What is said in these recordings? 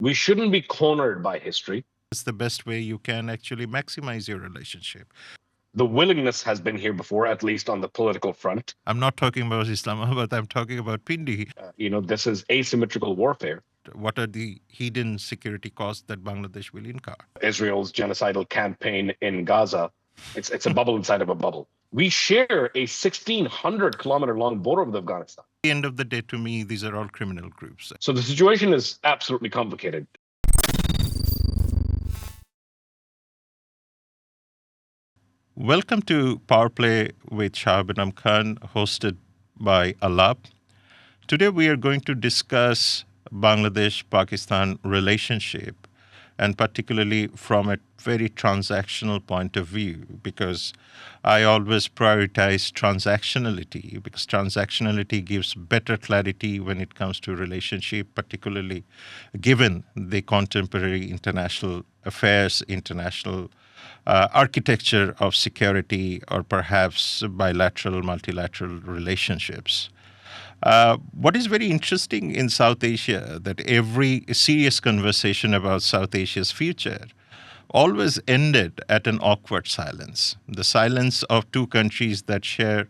We shouldn't be cornered by history. It's the best way you can actually maximize your relationship. The willingness has been here before, at least on the political front. I'm not talking about Islamabad, I'm talking about Pindi. This is asymmetrical warfare. What are the hidden security costs that Bangladesh will incur? Israel's genocidal campaign in Gaza, it's a bubble inside of a bubble. We share a 1,600-kilometer long border with Afghanistan. At the end of the day, to me, these are all criminal groups. So the situation is absolutely complicated. Welcome to Power Play with Shah Binam Khan, hosted by Alap. Today we are going to discuss Bangladesh-Pakistan relationship, and particularly from a very transactional point of view, because I always prioritize transactionality, because transactionality gives better clarity when it comes to relationship, particularly given the contemporary international affairs, international architecture of security, or perhaps bilateral, multilateral relationships. What is very interesting in South Asia, that every serious conversation about South Asia's future always ended at an awkward silence. The silence of two countries that share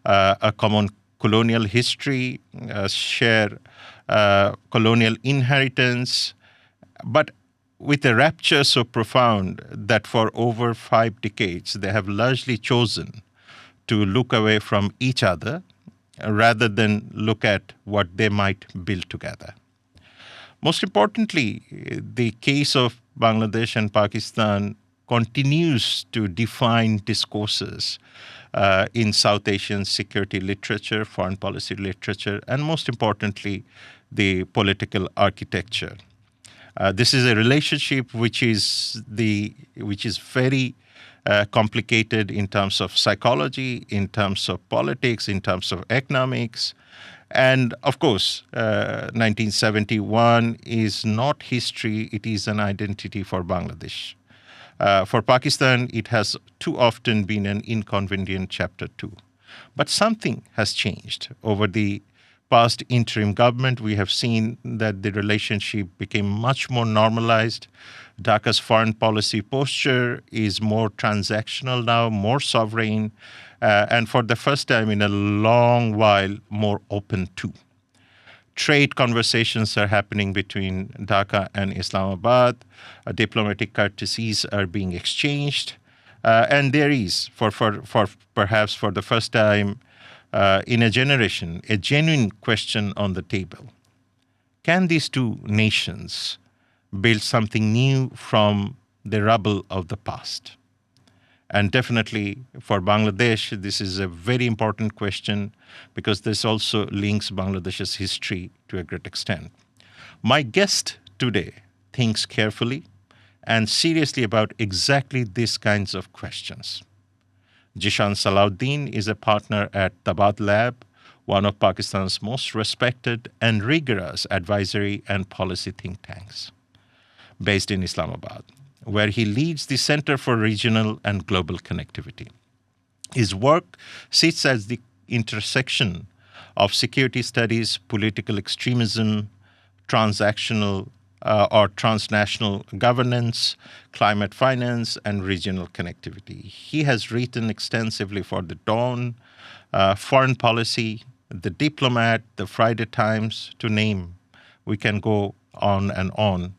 a common colonial history, share colonial inheritance, but with a rapture so profound that for over 5 decades they have largely chosen to look away from each other rather than look at what they might build together. Most importantly, the case of Bangladesh and Pakistan continues to define discourses in South Asian security literature, foreign policy literature, and most importantly, the political architecture. This is a relationship which is very complicated in terms of psychology, in terms of politics, in terms of economics. And of course, 1971 is not history, it is an identity for Bangladesh. For Pakistan, it has too often been an inconvenient chapter too. But something has changed. Over the past interim government, we have seen that the relationship became much more normalized. Dhaka's foreign policy posture is more transactional now, more sovereign, and for the first time in a long while, more open too. Trade conversations are happening between Dhaka and Islamabad. Diplomatic courtesies are being exchanged. And there is, for perhaps for the first time in a generation, a genuine question on the table. Can these two nations build something new from the rubble of the past? And definitely for Bangladesh, this is a very important question because this also links Bangladesh's history to a great extent. My guest today thinks carefully and seriously about exactly these kinds of questions. Zeeshan Salahuddin is a partner at Tabad Lab, one of Pakistan's most respected and rigorous advisory and policy think tanks, based in Islamabad, where he leads the Center for Regional and Global Connectivity. His work sits at the intersection of security studies, political extremism, transactional or transnational governance, climate finance, and regional connectivity. He has written extensively for The Dawn, Foreign Policy, The Diplomat, The Friday Times, to name. We can go on and on.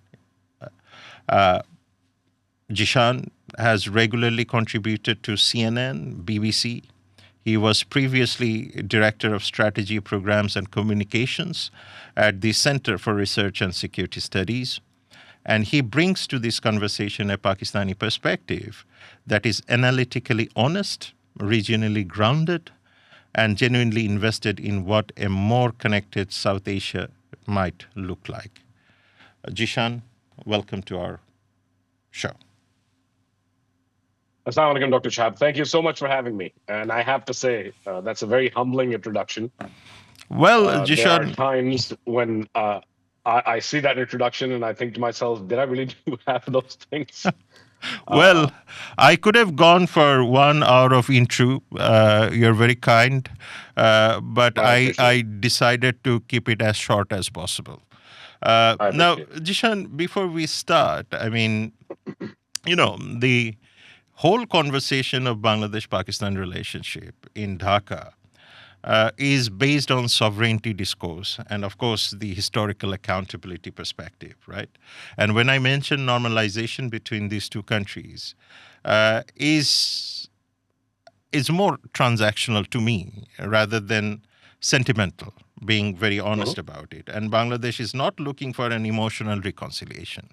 Zeeshan has regularly contributed to CNN, BBC. He was previously Director of Strategy, Programs and Communications at the Center for Research and Security Studies. And he brings to this conversation a Pakistani perspective that is analytically honest, regionally grounded, and genuinely invested in what a more connected South Asia might look like. Zeeshan, welcome to our show. Assalamu alaikum, Dr. Shab. Thank you so much for having me. And I have to say, that's a very humbling introduction. Well, There Zeeshan, are times when I see that introduction and I think to myself, did I really do have those things? well, I could have gone for 1 hour of intro. You're very kind, but I appreciate I decided to keep it as short as possible. I Now, appreciate it. Jishan, before we start, I mean, the whole conversation of Bangladesh-Pakistan relationship in Dhaka is based on sovereignty discourse and, of course, the historical accountability perspective, right? And when I mention normalization between these two countries, is more transactional to me rather than sentimental, being very honest Mhm. about it. And Bangladesh is not looking for an emotional reconciliation.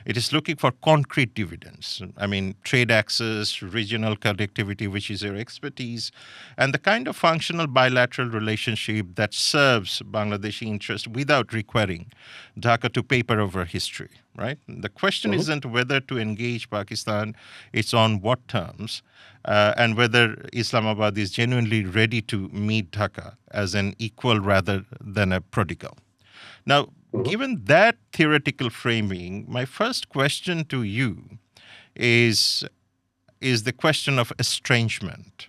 It is looking for concrete dividends. I mean, trade access, regional connectivity, which is your expertise, and the kind of functional bilateral relationship that serves Bangladeshi interests without requiring Dhaka to paper over history, right? The question Mhm. isn't whether to engage Pakistan, it's on what terms, and whether Islamabad is genuinely ready to meet Dhaka as an equal rather than a prodigal. Now, Mhm. given that theoretical framing, my first question to you is is the question of estrangement.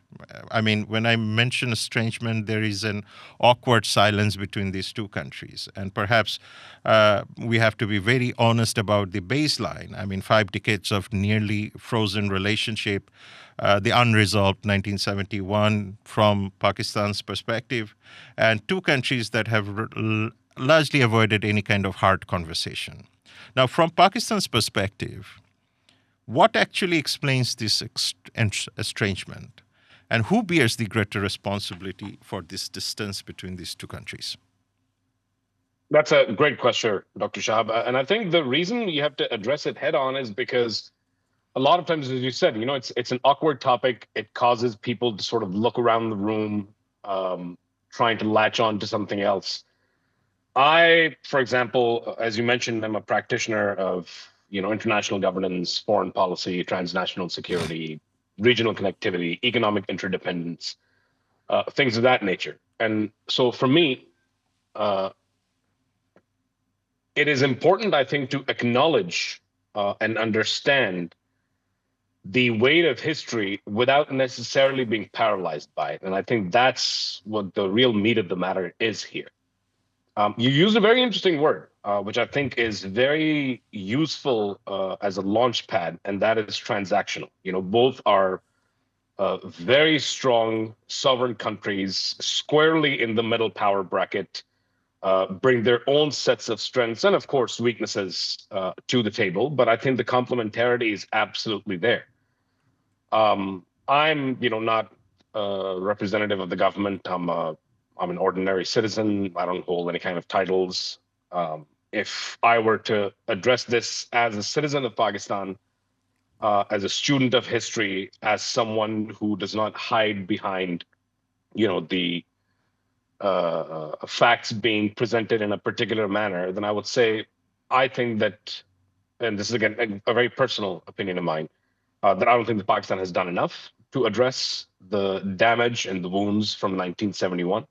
I mean, when I mention estrangement, there is an awkward silence between these two countries. And perhaps we have to be very honest about the baseline. I mean, 5 decades of nearly frozen relationship, the unresolved 1971 from Pakistan's perspective, and two countries that have largely avoided any kind of hard conversation. Now, from Pakistan's perspective, what actually explains this estrangement? And who bears the greater responsibility for this distance between these two countries? That's a great question, Dr. Shahab. And I think the reason you have to address it head on is because a lot of times, as you said, it's an awkward topic. It causes people to sort of look around the room, um, trying to latch on to something else. I, for example, as you mentioned, I'm a practitioner of international governance, foreign policy, transnational security, regional connectivity, economic interdependence, things of that nature. And so, for me, uh, it is important, I think, to acknowledge and understand the weight of history without necessarily being paralyzed by it. And I think that's what the real meat of the matter is here. You used a very interesting word, which I think is very useful as a launch pad, and that is transactional. Both are very strong sovereign countries, squarely in the middle power bracket, bring their own sets of strengths and, of course, weaknesses to the table. But I think the complementarity is absolutely there. I'm, not a representative of the government. I'm an ordinary citizen. I don't hold any kind of titles. If I were to address this as a citizen of Pakistan, as a student of history, as someone who does not hide behind, the facts being presented in a particular manner, then I would say I think that, and this is again a very personal opinion of mine, that I don't think that Pakistan has done enough to address the damage and the wounds from 1971,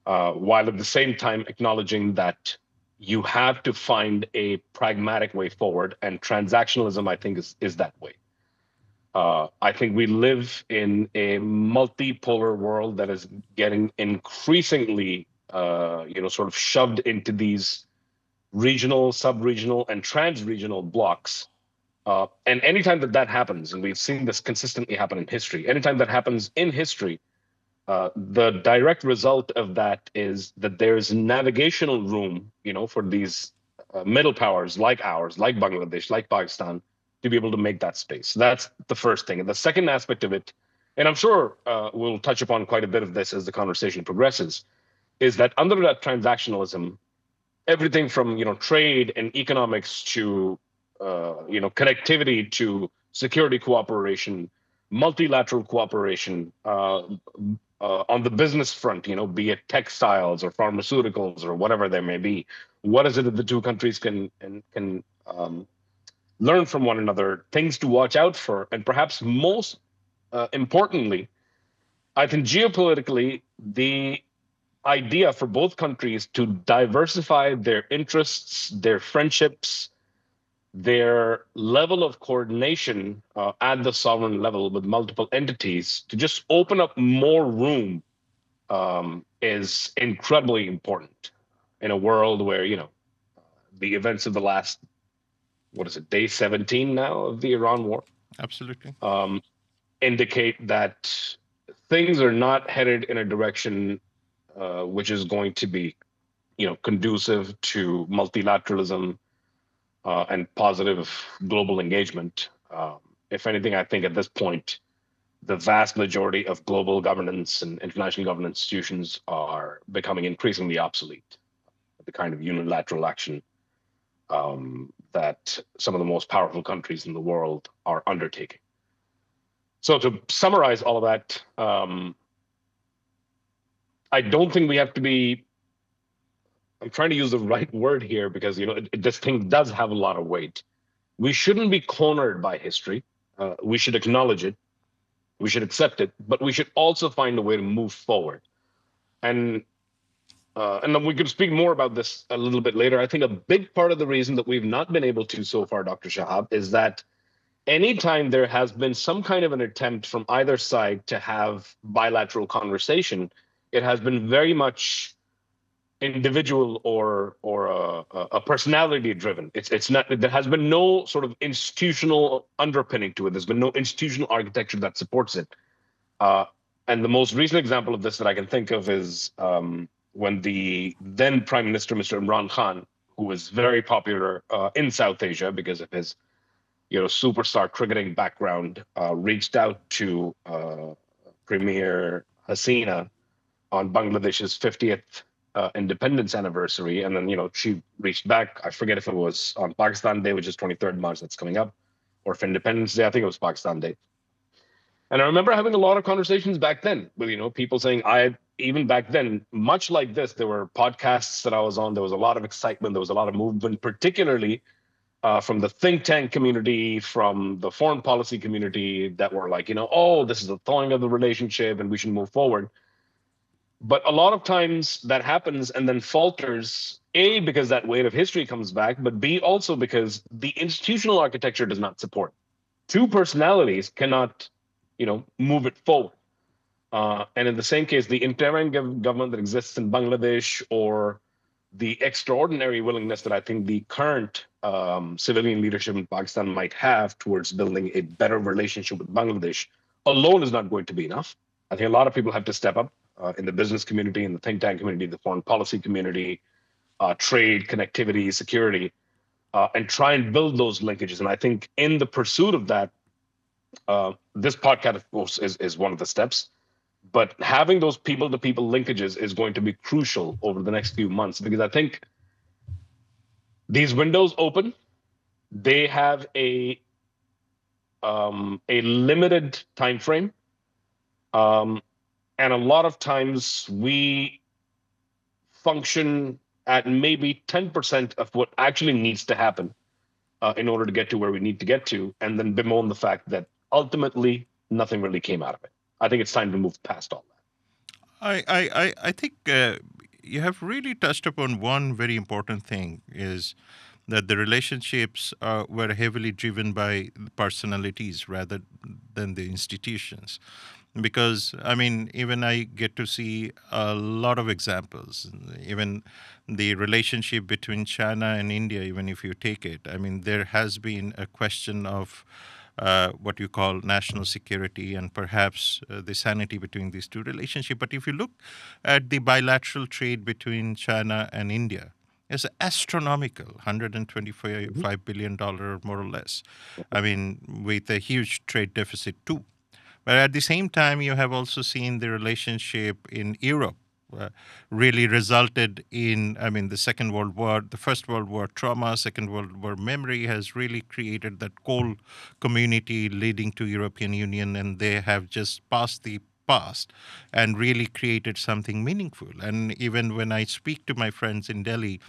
while at the same time acknowledging that you have to find a pragmatic way forward, and transactionalism, I think, is that way. I think we live in a multipolar world that is getting increasingly, sort of shoved into these regional, sub-regional, and trans-regional blocks. And anytime that happens, and we've seen this consistently happen in history, anytime that happens in history, the direct result of that is that there's navigational room, for these middle powers like ours, like Bangladesh, like Pakistan, to be able to make that space. That's the first thing. And the second aspect of it, and I'm sure we'll touch upon quite a bit of this as the conversation progresses, is that under that transactionalism, everything from trade and economics to connectivity to security cooperation, multilateral cooperation, on the business front, be it textiles or pharmaceuticals or whatever there may be. What is it that the two countries can learn from one another? Things to watch out for, and perhaps most importantly, I think geopolitically, the idea for both countries to diversify their interests, their friendships, their level of coordination at the sovereign level with multiple entities to just open up more room is incredibly important in a world where, the events of the last, what is it, day 17 now of the Iran war, Absolutely. indicate that things are not headed in a direction which is going to be, conducive to multilateralism and positive global engagement. If anything, I think at this point, the vast majority of global governance and international governance institutions are becoming increasingly obsolete. The kind of unilateral action that some of the most powerful countries in the world are undertaking. So to summarize all of that, I don't think we have to be. I'm trying to use the right word here because this thing does have a lot of weight. We shouldn't be cornered by history. We should acknowledge it. We should accept it, but we should also find a way to move forward. And then we could speak more about this a little bit later. I think a big part of the reason that we've not been able to so far, Dr. Shahab, is that anytime there has been some kind of an attempt from either side to have bilateral conversation, it has been very much individual or a personality driven. It's not. There has been no sort of institutional underpinning to it. There's been no institutional architecture that supports it. Uh, and the most recent example of this that I can think of is when the then Prime Minister, Mr. Imran Khan, who was very popular in South Asia because of his superstar cricketing background, reached out to Premier Hasina on Bangladesh's 50th independence anniversary. And then, she reached back. I forget if it was on Pakistan Day, which is 23rd March that's coming up, or if Independence Day. I think it was Pakistan Day. And I remember having a lot of conversations back then with, people saying, even back then, much like this, there were podcasts that I was on. There was a lot of excitement. There was a lot of movement, particularly from the think tank community, from the foreign policy community that were like, oh, this is the thawing of the relationship and we should move forward. But a lot of times that happens and then falters, A, because that weight of history comes back, but B, also because the institutional architecture does not support. Two personalities cannot move it forward. And in the same case, the interim government that exists in Bangladesh, or the extraordinary willingness that I think the current civilian leadership in Pakistan might have towards building a better relationship with Bangladesh alone is not going to be enough. I think a lot of people have to step up in the business community, in the think tank community, the foreign policy community, trade, connectivity, security, and try and build those linkages. And I think in the pursuit of that, this podcast, of course, is one of the steps. But having those people-to-people linkages is going to be crucial over the next few months, because I think these windows open. They have a limited time frame, and a lot of times we function at maybe 10% of what actually needs to happen in order to get to where we need to get to, and then bemoan the fact that ultimately nothing really came out of it. I think it's time to move past all that. I think you have really touched upon one very important thing, is that the relationships were heavily driven by personalities rather than the institutions. Because, I mean, even I get to see a lot of examples. Even the relationship between China and India, even if you take it, I mean, there has been a question of what you call national security and perhaps the sanity between these two relationships. But if you look at the bilateral trade between China and India, it's astronomical, $125 billion more or less. I mean, with a huge trade deficit too. But at the same time, you have also seen the relationship in Europe really resulted in, I mean, the Second World War, the First World War trauma, Second World War memory has really created that coal community leading to European Union, and they have just passed the past and really created something meaningful. And even when I speak to my friends in Delhi,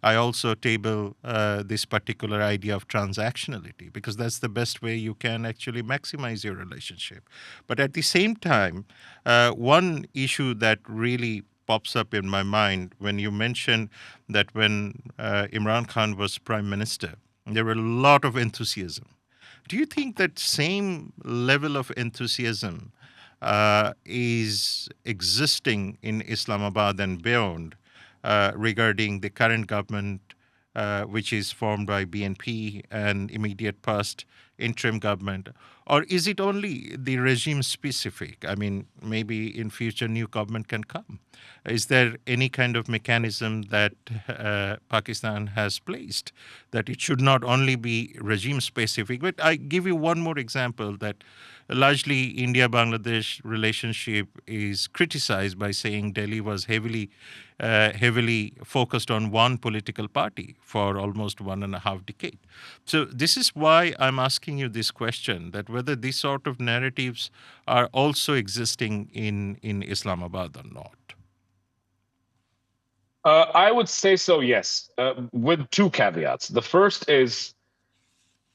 I also table this particular idea of transactionality, because that's the best way you can actually maximize your relationship. But at the same time, one issue that really pops up in my mind when you mentioned that when Imran Khan was prime minister, there were a lot of enthusiasm. Do you think that same level of enthusiasm is existing in Islamabad and beyond regarding the current government which is formed by BNP and immediate past interim government? Or is it only the regime specific? I mean, maybe in future new government can come. Is there any kind of mechanism that Pakistan has placed that it should not only be regime specific? But I give you one more example that largely India-Bangladesh relationship is criticized by saying Delhi was heavily focused on one political party for almost 1.5 decades. So this is why I'm asking you this question, that whether these sort of narratives are also existing in Islamabad or not. I would say so, yes, with two caveats. The first is,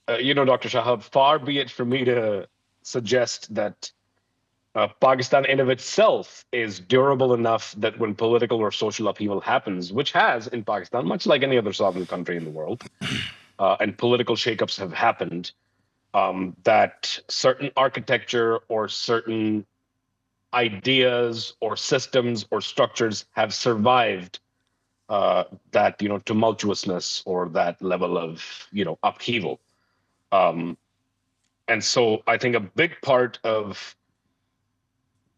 Dr. Shahab, far be it for me to suggest that Pakistan in of itself is durable enough that when political or social upheaval happens, which has in Pakistan, much like any other sovereign country in the world, and political shakeups have happened, that certain architecture or certain ideas or systems or structures have survived that tumultuousness or that level of upheaval. Um, and so I think a big part of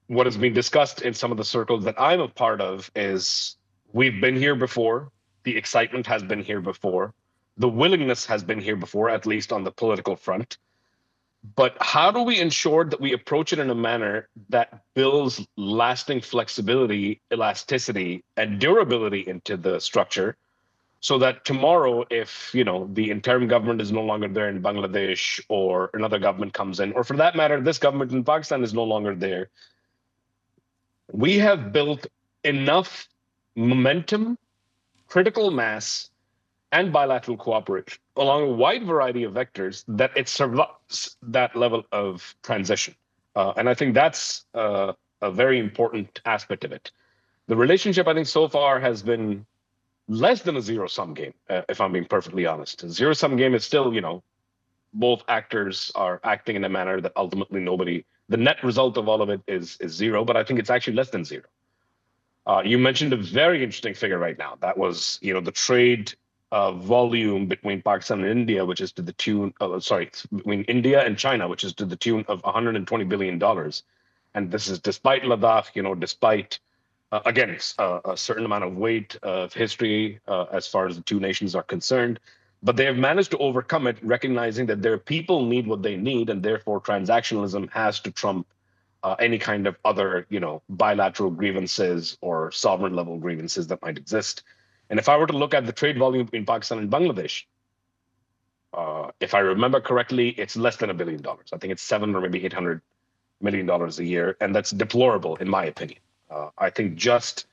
what has been discussed in some of the circles that I'm a part of is we've been here before. The excitement has been here before. The willingness has been here before, at least on the political front. But how do we ensure that we approach it in a manner that builds lasting flexibility, elasticity, and durability into the structure so that tomorrow, if the interim government is no longer there in Bangladesh or another government comes in, or for that matter, this government in Pakistan is no longer there, we have built enough momentum, critical mass, and bilateral cooperation along a wide variety of vectors that it survives that level of transition. And I think that's a very important aspect of it. The relationship, I think, so far has been less than a zero-sum game, if I'm being perfectly honest. A zero-sum game is still, both actors are acting in a manner that ultimately the net result of all of it is zero, but I think it's actually less than zero. You mentioned a very interesting figure right now. That was, the trade volume between Pakistan and India, which is to the tune of, between India and China, which is to the tune of $120 billion. And this is despite Ladakh, despite, again, a certain amount of weight of history as far as the two nations are concerned. But they have managed to overcome it, recognizing that their people need what they need, and therefore transactionalism has to trump any kind of other, bilateral grievances or sovereign level grievances that might exist. And if I were to look at the trade volume between Pakistan and Bangladesh, if I remember correctly, it's less than $1 billion. I think it's $700 or maybe $800 million a year, and that's deplorable in my opinion. I think just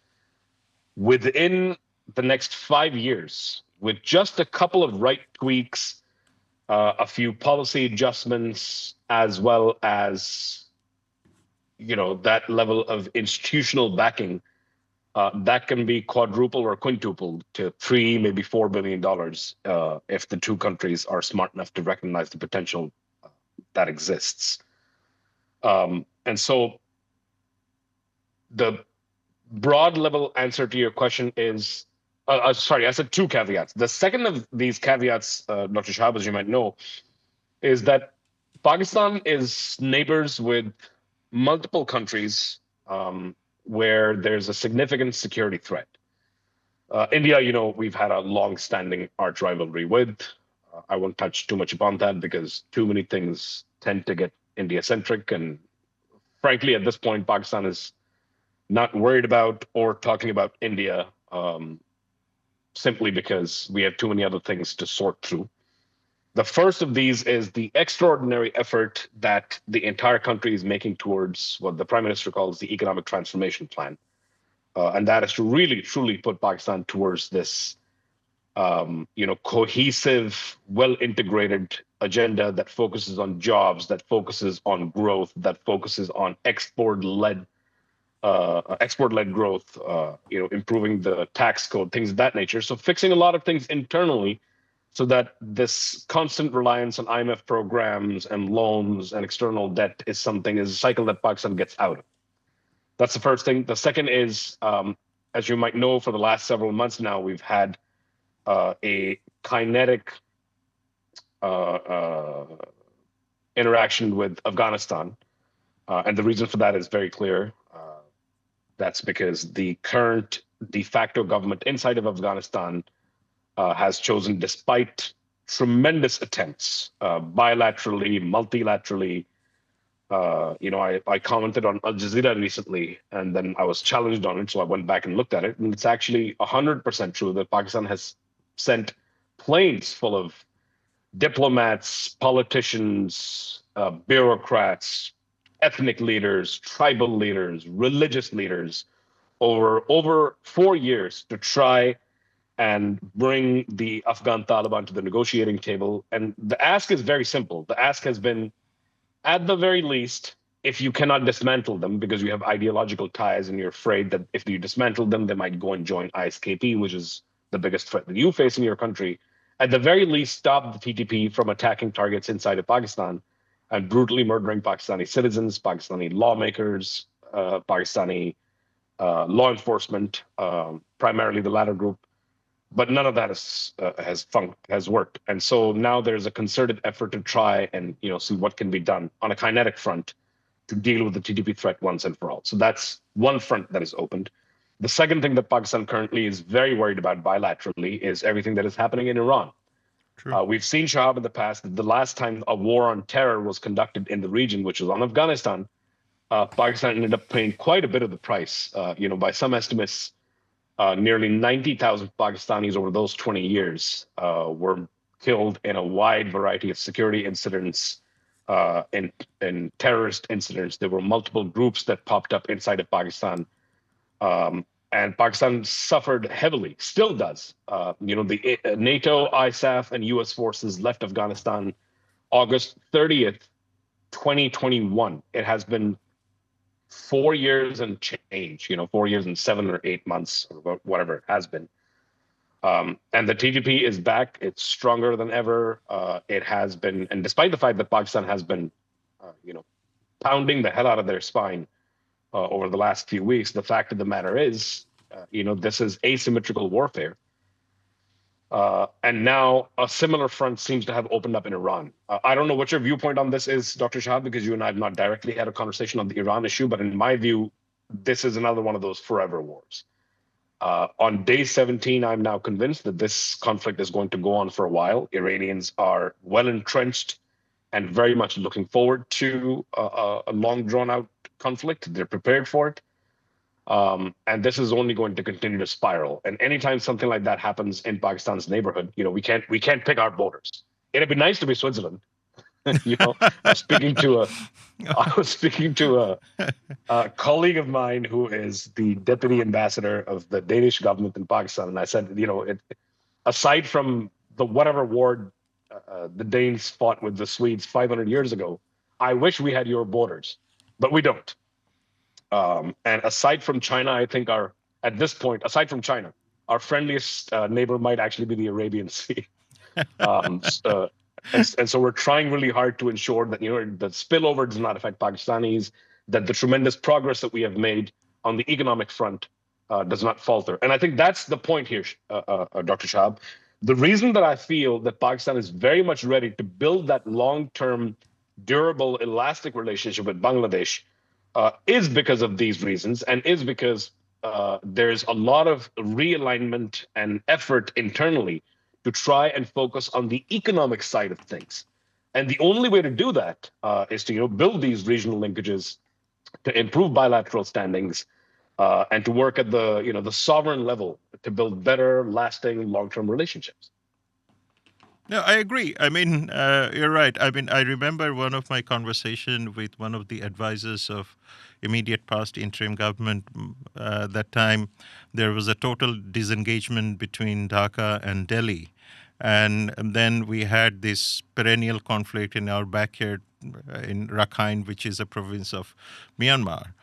within the next 5 years, with just a couple of right tweaks, a few policy adjustments, as well as that level of institutional backing, that can be quadruple or quintuple to maybe $4 billion if the two countries are smart enough to recognize the potential that exists. And so the broad level answer to your question is, sorry, I said two caveats. The second of these caveats, Dr. Shahab, as you might know, is that Pakistan is neighbors with multiple countries where there's a significant security threat. India, we've had a long-standing arch rivalry with. I won't touch too much upon that because too many things tend to get India-centric. And frankly, at this point, Pakistan is not worried about or talking about India simply because we have too many other things to sort through. The first of these is the extraordinary effort that the entire country is making towards what the Prime Minister calls the economic transformation plan. And that is to really, truly put Pakistan towards this, cohesive, well-integrated agenda that focuses on jobs, that focuses on growth, that focuses on export-led growth, improving the tax code, things of that nature. So fixing a lot of things internally so that this constant reliance on IMF programs and loans and external debt is a cycle that Pakistan gets out of. That's the first thing. The second is, as you might know, for the last several months now, we've had a kinetic interaction with Afghanistan. And the reason for that is very clear. That's because the current de facto government inside of Afghanistan has chosen, despite tremendous attempts, bilaterally, multilaterally. I commented on Al Jazeera recently, and then I was challenged on it, so I went back and looked at it, and it's actually 100% true that Pakistan has sent planes full of diplomats, politicians, bureaucrats, ethnic leaders, tribal leaders, religious leaders over 4 years to try and bring the Afghan Taliban to the negotiating table. And the ask is very simple. The ask has been, at the very least, if you cannot dismantle them because you have ideological ties and you're afraid that if you dismantle them, they might go and join ISKP, which is the biggest threat that you face in your country. At the very least, stop the TTP from attacking targets inside of Pakistan and brutally murdering Pakistani citizens, Pakistani lawmakers, Pakistani law enforcement, primarily the latter group. But none of that has worked, and so now there's a concerted effort to try and see what can be done on a kinetic front to deal with the TTP threat once and for all. So that's one front that is opened. The second thing that Pakistan currently is very worried about bilaterally is everything that is happening in Iran. We've seen, Shahab, in the past that the last time a war on terror was conducted in the region, which was on Afghanistan, Pakistan ended up paying quite a bit of the price. By some estimates, nearly 90,000 Pakistanis over those 20 years were killed in a wide variety of security incidents, in terrorist incidents. There were multiple groups that popped up inside of Pakistan. And Pakistan suffered heavily, still does. The NATO, ISAF, and US forces left Afghanistan August 30th, 2021. It has been 4 years and change, 4 years and 7 or 8 months, or whatever it has been. And the TTP is back. It's stronger than ever. It has been, and despite the fact that Pakistan has been, pounding the hell out of their spine over the last few weeks, the fact of the matter is, this is asymmetrical warfare. And now a similar front seems to have opened up in Iran. I don't know what your viewpoint on this is, Dr. Shahab, because you and I have not directly had a conversation on the Iran issue, but in my view, this is another one of those forever wars. On day 17, I'm now convinced that this conflict is going to go on for a while. Iranians are well entrenched and very much looking forward to a long, drawn-out conflict. They're prepared for it. And this is only going to continue to spiral. And anytime something like that happens in Pakistan's neighborhood, we can't pick our borders. It'd be nice to be Switzerland. I was speaking to a colleague of mine who is the deputy ambassador of the Danish government in Pakistan, and I said, aside from the whatever war the Danes fought with the Swedes 500 years ago, I wish we had your borders, but we don't. And aside from China, I think aside from China, our friendliest neighbor might actually be the Arabian Sea. And so we're trying really hard to ensure that the spillover does not affect Pakistanis, that the tremendous progress that we have made on the economic front does not falter. And I think that's the point here, Dr. Shahab. The reason that I feel that Pakistan is very much ready to build that long-term, durable, elastic relationship with Bangladesh is because of these reasons, and is because there's a lot of realignment and effort internally to try and focus on the economic side of things. And the only way to do that is to build these regional linkages, to improve bilateral standings, and to work at the sovereign level to build better, lasting, long-term relationships. No, I agree. I mean, you're right. I mean, I remember one of my conversation with one of the advisors of immediate past interim government. That time, there was a total disengagement between Dhaka and Delhi. And then we had this perennial conflict in our backyard in Rakhine, which is a province of Myanmar.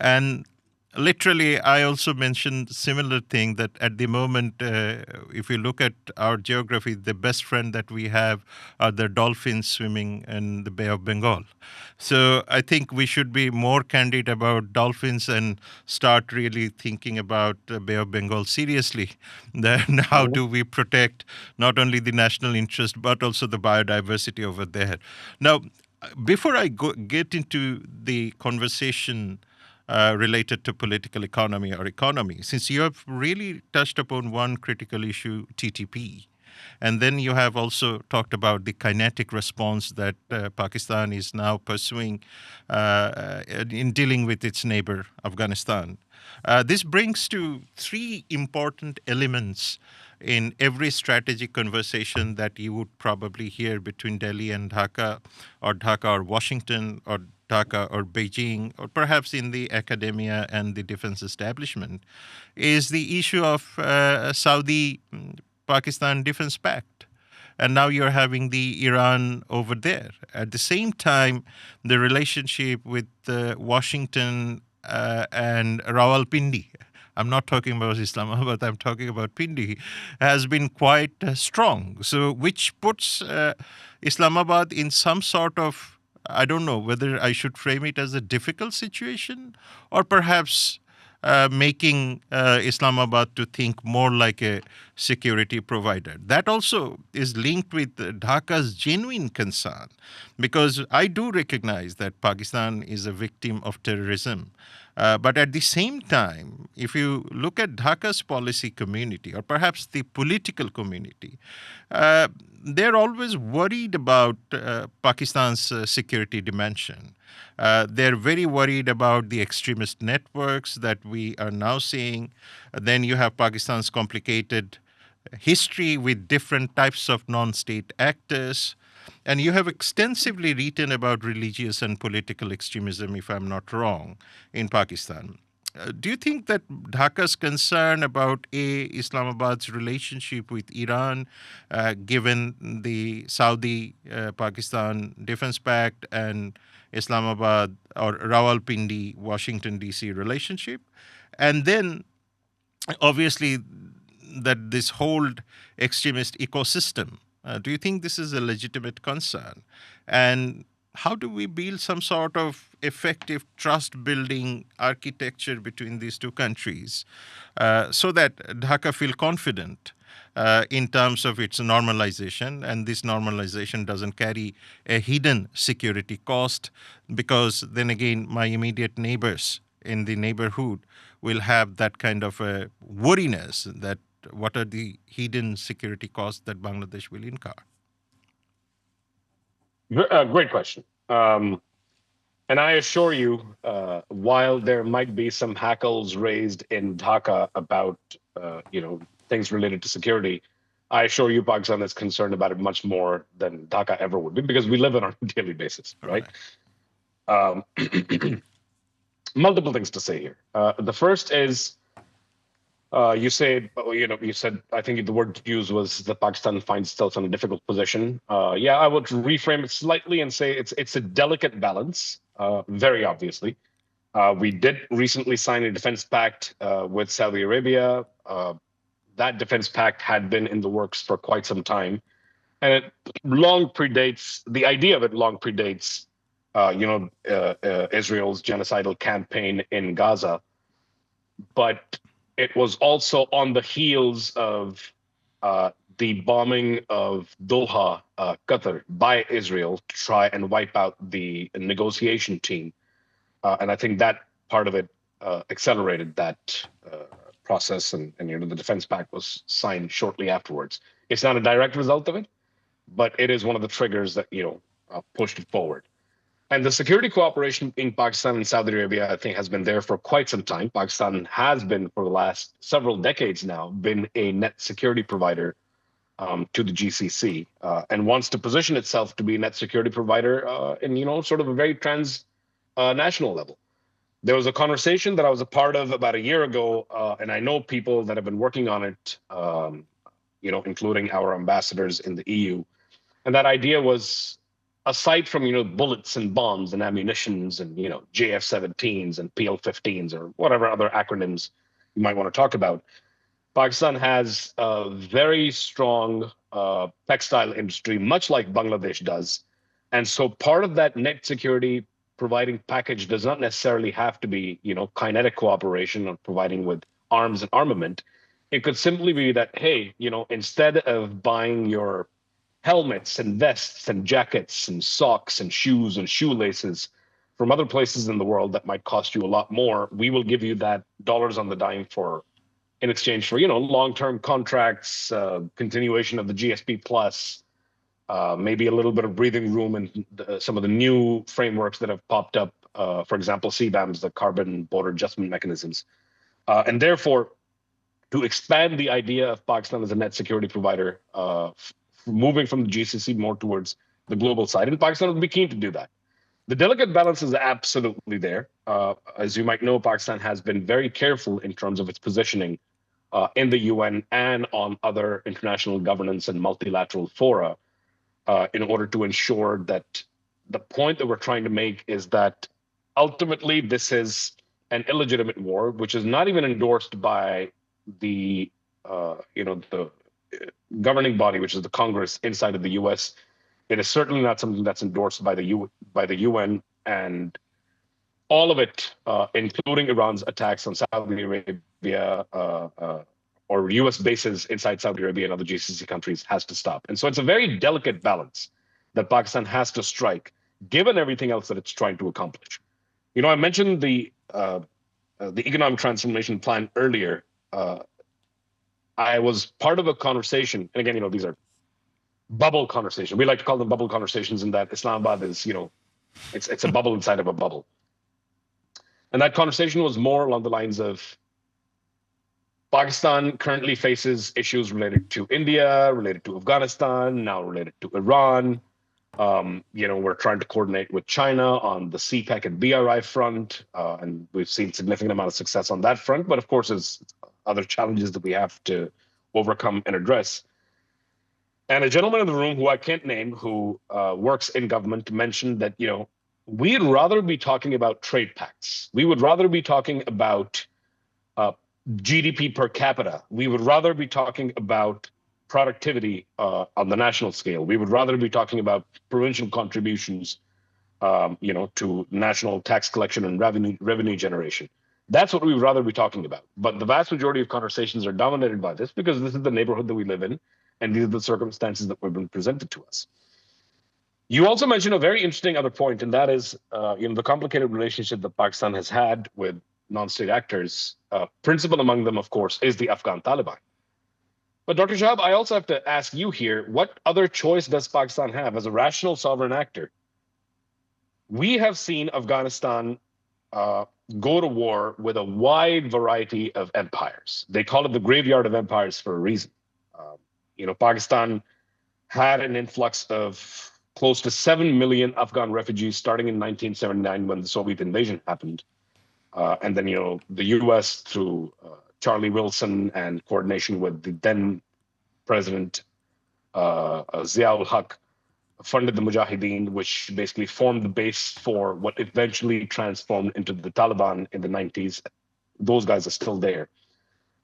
And Literally, I also mentioned similar thing that at the moment, if you look at our geography, the best friend that we have are the dolphins swimming in the Bay of Bengal. So I think we should be more candid about dolphins and start really thinking about the Bay of Bengal seriously. Then how Mhm. do we protect not only the national interest but also the biodiversity over there? Now, before I get into the conversation related to political economy or economy, since you have really touched upon one critical issue, TTP, and then you have also talked about the kinetic response that Pakistan is now pursuing in dealing with its neighbor, Afghanistan. This brings to three important elements in every strategic conversation that you would probably hear between Delhi and Dhaka or Washington or Dhaka or Beijing, or perhaps in the academia and the defense establishment, is the issue of Saudi Pakistan Defense Pact. And now you're having the Iran over there. At the same time, the relationship with Washington and Rawalpindi, I'm not talking about Islamabad, I'm talking about Pindi, has been quite strong. So, which puts Islamabad in some sort of, I don't know whether I should frame it as a difficult situation or perhaps making Islamabad to think more like a security provider. That also is linked with Dhaka's genuine concern, because I do recognize that Pakistan is a victim of terrorism. But at the same time, if you look at Dhaka's policy community or perhaps the political community, uh, they're always worried about Pakistan's security dimension. They're very worried about the extremist networks that we are now seeing. Then you have Pakistan's complicated history with different types of non state actors. And you have extensively written about religious and political extremism, if I'm not wrong, in Pakistan. Do you think that Dhaka's concern about Islamabad's relationship with Iran, given the Saudi Pakistan Defense Pact and Islamabad or Rawalpindi Washington D.C. relationship, and then obviously that this whole extremist ecosystem, do you think this is a legitimate concern? And how do we build some sort of effective trust building architecture between these two countries so that Dhaka feel confident in terms of its normalization, and this normalization doesn't carry a hidden security cost, because then again, my immediate neighbors in the neighborhood will have that kind of a worriness that what are the hidden security costs that Bangladesh will incur? Great question. And I assure you, while there might be some hackles raised in Dhaka about, things related to security, I assure you, Pakistan is concerned about it much more than Dhaka ever would be, because we live it on a daily basis, All right? right. Um, Multiple things to say here. The first is, you said, I think the word used was that Pakistan finds itself in a difficult position. Yeah, I would reframe it slightly and say it's a delicate balance, very obviously. We did recently sign a defense pact with Saudi Arabia. That defense pact had been in the works for quite some time, and it long predates the idea of it. Long predates, Israel's genocidal campaign in Gaza, but it was also on the heels of the bombing of Doha, Qatar, by Israel to try and wipe out the negotiation team. And I think that part of it accelerated that process, and the defense pact was signed shortly afterwards. It's not a direct result of it, but it is one of the triggers that pushed it forward. And the security cooperation in Pakistan and Saudi Arabia, I think, has been there for quite some time. Pakistan has been, for the last several decades now, been a net security provider to the GCC, and wants to position itself to be a net security provider in, sort of a very national level. There was a conversation that I was a part of about a year ago, and I know people that have been working on it, including our ambassadors in the EU. And that idea was aside from, bullets and bombs and ammunitions and, JF-17s and PL-15s or whatever other acronyms you might want to talk about, Pakistan has a very strong textile industry, much like Bangladesh does. And so part of that net security providing package does not necessarily have to be, kinetic cooperation or providing with arms and armament. It could simply be that, hey, instead of buying your helmets and vests and jackets and socks and shoes and shoelaces from other places in the world that might cost you a lot more, we will give you that dollars on the dime for in exchange for long-term contracts, continuation of the GSP plus, maybe a little bit of breathing room and some of the new frameworks that have popped up. For example, CBAMs, the carbon border adjustment mechanisms, and therefore to expand the idea of Pakistan as a net security provider, moving from the GCC more towards the global side, and Pakistan would be keen to do that. The delicate balance is absolutely there. As you might know, Pakistan has been very careful in terms of its positioning in the UN and on other international governance and multilateral fora in order to ensure that the point that we're trying to make is that ultimately this is an illegitimate war, which is not even endorsed by the the governing body, which is the Congress inside of the U.S. It is certainly not something that's endorsed by the UN, and all of it, including Iran's attacks on Saudi Arabia or U.S. bases inside Saudi Arabia and other GCC countries, has to stop. And so it's a very delicate balance that Pakistan has to strike, given everything else that it's trying to accomplish. I mentioned the economic transformation plan earlier. I was part of a conversation, and again, these are bubble conversations. We like to call them bubble conversations in that Islamabad is, it's a bubble inside of a bubble. And that conversation was more along the lines of Pakistan currently faces issues related to India, related to Afghanistan, now related to Iran. We're trying to coordinate with China on the CPEC and BRI front, and we've seen significant amount of success on that front. But of course, there's other challenges that we have to overcome and address. And a gentleman in the room who I can't name, who works in government, mentioned that, we'd rather be talking about trade pacts. We would rather be talking about GDP per capita. We would rather be talking about productivity on the national scale. We would rather be talking about provincial contributions, to national tax collection and revenue generation. That's what we would rather be talking about. But the vast majority of conversations are dominated by this because this is the neighborhood that we live in, and these are the circumstances that have been presented to us. You also mentioned a very interesting other point, and that is, the complicated relationship that Pakistan has had with non-state actors. Principal among them, of course, is the Afghan Taliban. But Dr. Shahab, I also have to ask you here, what other choice does Pakistan have as a rational sovereign actor? We have seen Afghanistan go to war with a wide variety of empires. They call it the graveyard of empires for a reason. Pakistan had an influx of close to 7 million Afghan refugees starting in 1979 when the Soviet invasion happened. And then, the U.S. through Charlie Wilson and coordination with the then president, Ziaul Haq, funded the Mujahideen, which basically formed the base for what eventually transformed into the Taliban in the 90s. Those guys are still there.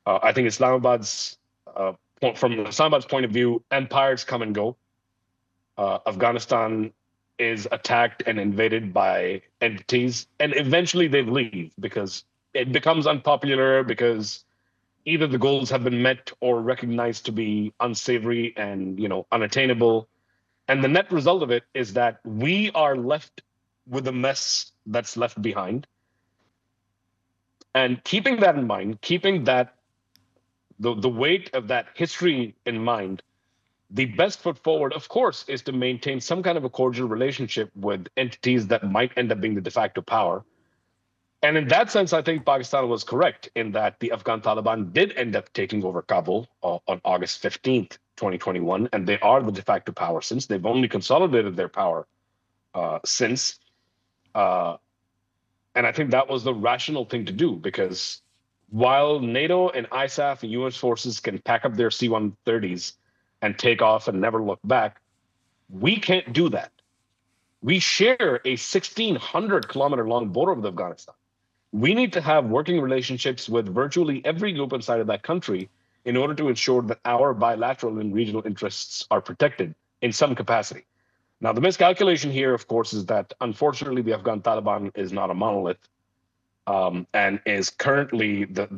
I think from Islamabad's point of view, empires come and go. Afghanistan is attacked and invaded by entities, and eventually they leave because it becomes unpopular, because either the goals have been met or recognized to be unsavory and unattainable. And the net result of it is that we are left with a mess that's left behind. And keeping that in mind, keeping that the weight of that history in mind, the best foot forward, of course, is to maintain some kind of a cordial relationship with entities that might end up being the de facto power. And in that sense, I think Pakistan was correct in that the Afghan Taliban did end up taking over Kabul on August 15th, 2021, and they are the de facto power since. They've only consolidated their power since. And I think that was the rational thing to do, because while NATO and ISAF and US forces can pack up their C-130s and take off and never look back, we can't do that. We share a 1,600-kilometer long border with Afghanistan. We need to have working relationships with virtually every group inside of that country in order to ensure that our bilateral and regional interests are protected in some capacity. Now, the miscalculation here, of course, is that unfortunately the Afghan Taliban is not a monolith, and is currently the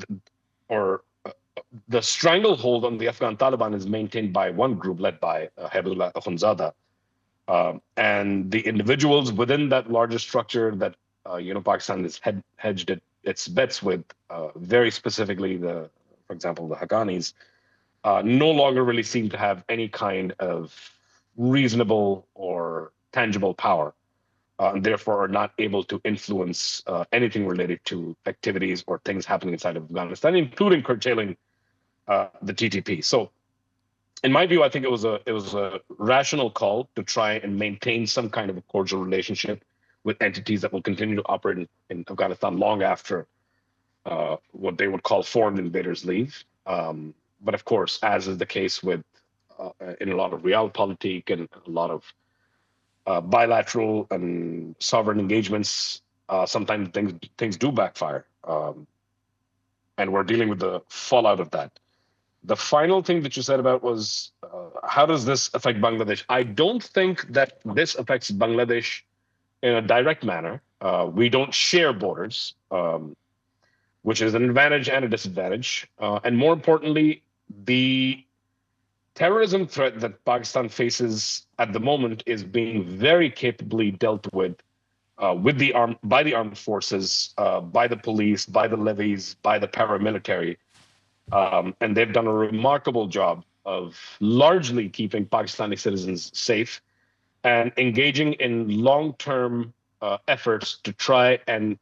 stranglehold on the Afghan Taliban is maintained by one group led by Haibullah Akhundzada. And the individuals within that larger structure that Pakistan is hedged its bets with, very specifically for example, the Haqqanis, no longer really seem to have any kind of reasonable or tangible power, and therefore are not able to influence anything related to activities or things happening inside of Afghanistan, including curtailing the TTP. So, in my view, I think it was a rational call to try and maintain some kind of a cordial relationship with entities that will continue to operate in Afghanistan long after what they would call foreign invaders leave. But of course, as is the case with in a lot of realpolitik and a lot of bilateral and sovereign engagements, sometimes things do backfire, and we're dealing with the fallout of that. The final thing that you said about was how does this affect Bangladesh? I don't think that this affects Bangladesh in a direct manner. We don't share borders, which is an advantage and a disadvantage. And more importantly, the terrorism threat that Pakistan faces at the moment is being very capably dealt with by the armed forces, by the police, by the levies, by the paramilitary. And they've done a remarkable job of largely keeping Pakistani citizens safe and engaging in long-term efforts to try and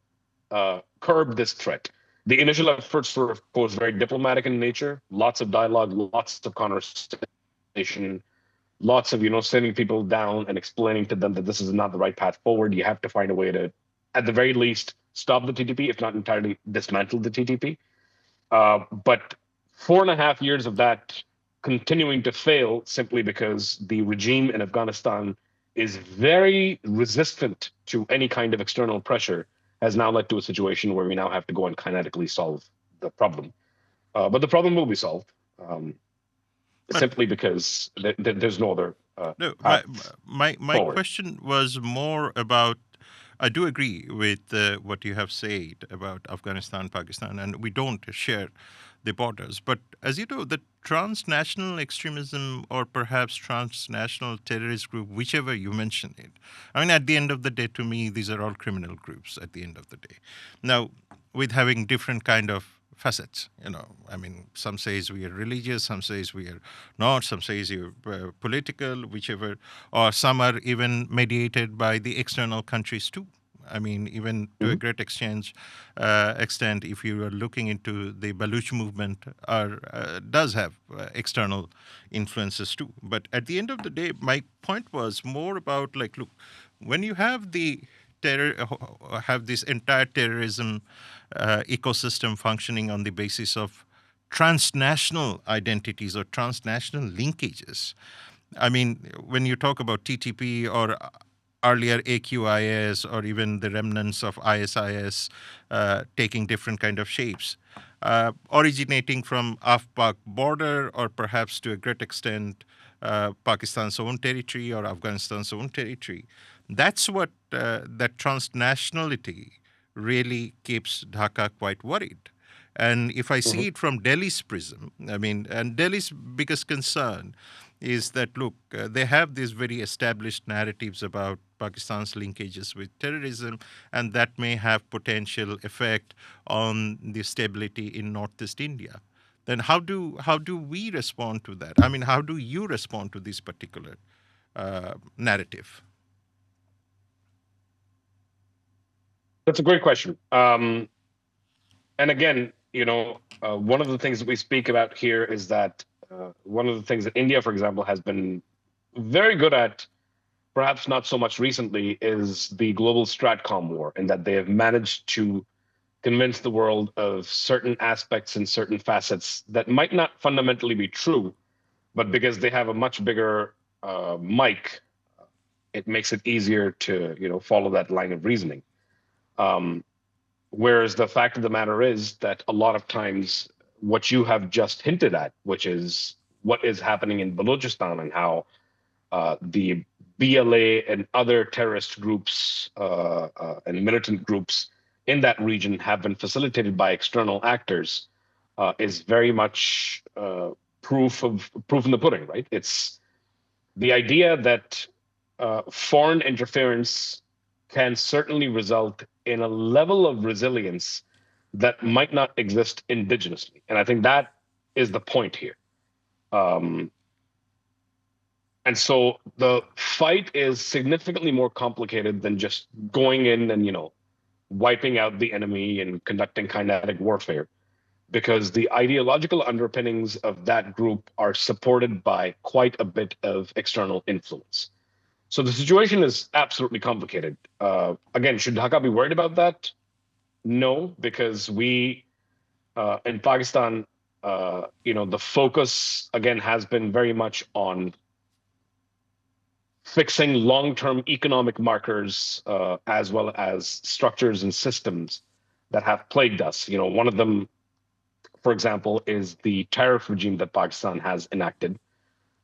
curb this threat. The initial efforts were, of course, very diplomatic in nature, lots of dialogue, lots of conversation, lots of, sending people down and explaining to them that this is not the right path forward. You have to find a way to, at the very least, stop the TTP, if not entirely dismantle the TTP. But 4.5 years of that continuing to fail simply because the regime in Afghanistan is very resistant to any kind of external pressure has now led to a situation where we now have to go and kinetically solve the problem. But the problem will be solved simply because there's no other No, path my forward. question was more about. I do agree with what you have said about Afghanistan, Pakistan, and we don't share the borders. But as you know, the transnational extremism or perhaps transnational terrorist group, whichever you mention it, I mean, at the end of the day, to me, these are all criminal groups at the end of the day. Now, with having different kind of facets, I mean, some says we are religious, some says we are not, some says you're political, whichever, or some are even mediated by the external countries too. I mean, even to a great extent, if you are looking into the Baluch movement, does have external influences too. But at the end of the day, my point was more about look, when you have have this entire terrorism ecosystem functioning on the basis of transnational identities or transnational linkages. I mean, when you talk about TTP or earlier AQIS or even the remnants of ISIS taking different kind of shapes, originating from Af-Pak border or perhaps to a great extent Pakistan's own territory or Afghanistan's own territory. That's what that transnationality really keeps Dhaka quite worried. And if I see it from Delhi's prism, I mean, and Delhi's biggest concern is that, look, they have these very established narratives about Pakistan's linkages with terrorism, and that may have potential effect on the stability in Northeast India. Then how do we respond to that? I mean, how do you respond to this particular narrative? That's a great question. And again, one of the things that we speak about here is that one of the things that India, for example, has been very good at, perhaps not so much recently, is the global stratcom war, and that they have managed to convince the world of certain aspects and certain facets that might not fundamentally be true, but because they have a much bigger mic it makes it easier to follow that line of reasoning. Um, Whereas the fact of the matter is that a lot of times what you have just hinted at, which is what is happening in Balochistan and how the BLA and other terrorist groups and militant groups in that region have been facilitated by external actors, is very much proof in the pudding, right? It's the idea that foreign interference can certainly result in a level of resilience that might not exist indigenously. And I think that is the point here. Um, and so the fight is significantly more complicated than just going in and, wiping out the enemy and conducting kinetic warfare, because the ideological underpinnings of that group are supported by quite a bit of external influence. So the situation is absolutely complicated. Again, should Dhaka be worried about that? No, because we in Pakistan, the focus again has been very much on fixing long-term economic markers as well as structures and systems that have plagued us. One of them, for example, is the tariff regime that Pakistan has enacted,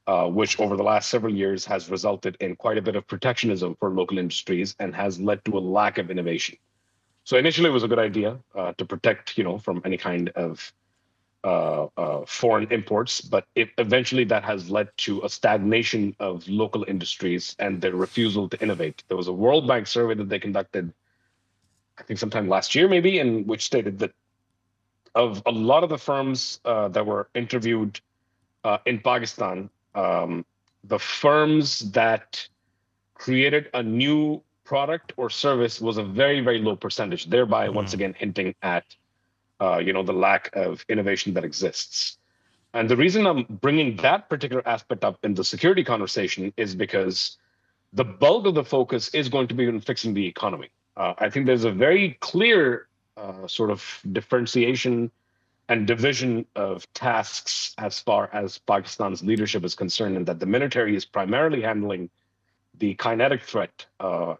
which over the last several years has resulted in quite a bit of protectionism for local industries and has led to a lack of innovation. So initially, it was a good idea to protect, from any kind of foreign imports, but eventually that has led to a stagnation of local industries and their refusal to innovate. There was a World Bank survey that they conducted, I think sometime last year, maybe, in which stated that of a lot of the firms that were interviewed in Pakistan, the firms that created a new product or service was a very, very low percentage, thereby once again hinting at the lack of innovation that exists. And the reason I'm bringing that particular aspect up in the security conversation is because the bulk of the focus is going to be on fixing the economy. I think there's a very clear sort of differentiation and division of tasks as far as Pakistan's leadership is concerned, and that the military is primarily handling the kinetic threat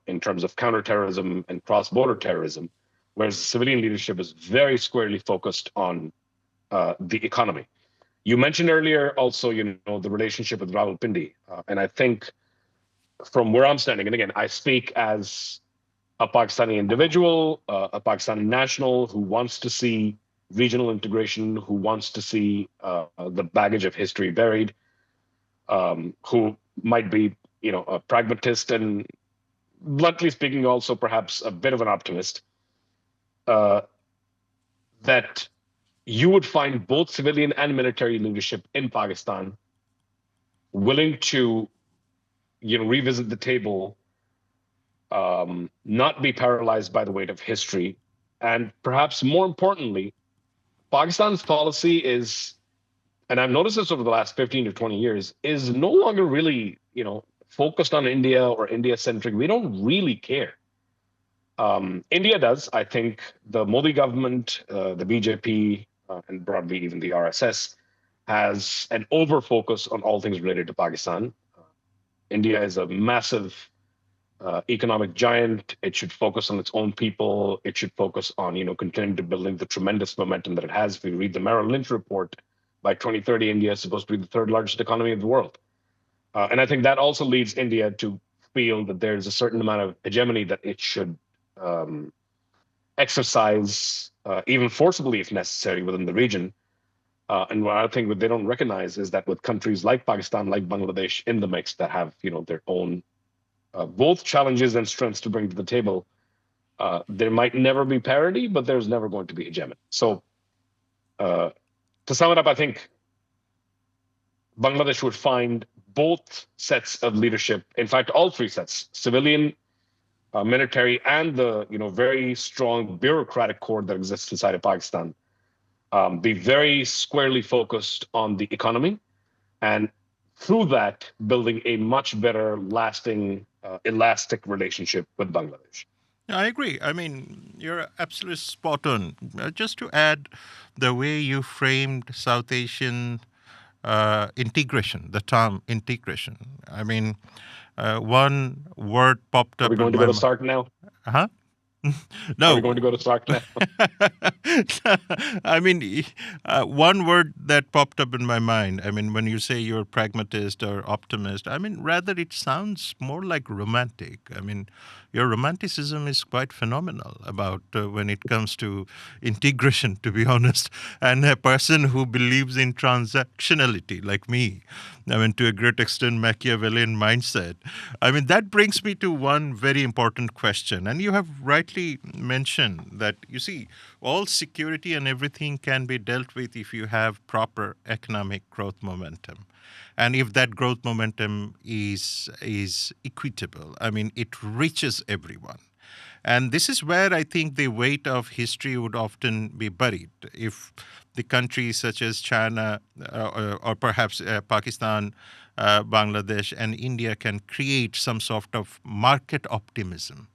in terms of counterterrorism and cross-border terrorism, whereas the civilian leadership is very squarely focused on the economy. You mentioned earlier also, the relationship with Rawalpindi, and I think from where I'm standing, and again, I speak as a Pakistani individual, a Pakistani national who wants to see regional integration, who wants to see the baggage of history buried, who might be, a pragmatist and, bluntly speaking, also perhaps a bit of an optimist, uh, that you would find both civilian and military leadership in Pakistan willing to, revisit the table, not be paralyzed by the weight of history, and perhaps more importantly, Pakistan's policy is, and I've noticed this over the last 15 to 20 years, is no longer really, focused on India or India centric. We don't really care. India does. I think the Modi government, the BJP, and broadly even the RSS, has an over focus on all things related to Pakistan. India is a massive economic giant. It should focus on its own people. It should focus on, continuing to building the tremendous momentum that it has. If you read the Merrill Lynch report, by 2030, India is supposed to be the third largest economy of the world. And I think that also leads India to feel that there's a certain amount of hegemony that it should exercise, even forcibly if necessary, within the region. And what I think what they don't recognize is that with countries like Pakistan, like Bangladesh in the mix that have, their own both challenges and strengths to bring to the table, there might never be parity, but there's never going to be hegemony. So to sum it up, I think Bangladesh would find both sets of leadership, in fact, all three sets, civilian, military, and the very strong bureaucratic core that exists inside of Pakistan, be very squarely focused on the economy, and through that, building a much better, lasting, elastic relationship with Bangladesh. Yeah, I agree. I mean, you're absolutely spot on. Just to add, the way you framed South Asian integration, the term integration. I mean, One word popped Are we up going in to go my to mind. SARC now? Huh? Are we No. going to go to SARC now? I mean, one word that popped up in my mind. I mean, when you say you're pragmatist or optimist, I mean, rather it sounds more like romantic. I mean, your romanticism is quite phenomenal about when it comes to integration, to be honest. And a person who believes in transactionality, like me, I mean, to a great extent, Machiavellian mindset. I mean, that brings me to one very important question. And you have rightly mentioned that, you see, all security and everything can be dealt with if you have proper economic growth momentum. And if that growth momentum is equitable, I mean, it reaches everyone. And this is where I think the weight of history would often be buried. If the countries such as China or perhaps Pakistan, Bangladesh, and India can create some sort of market optimism.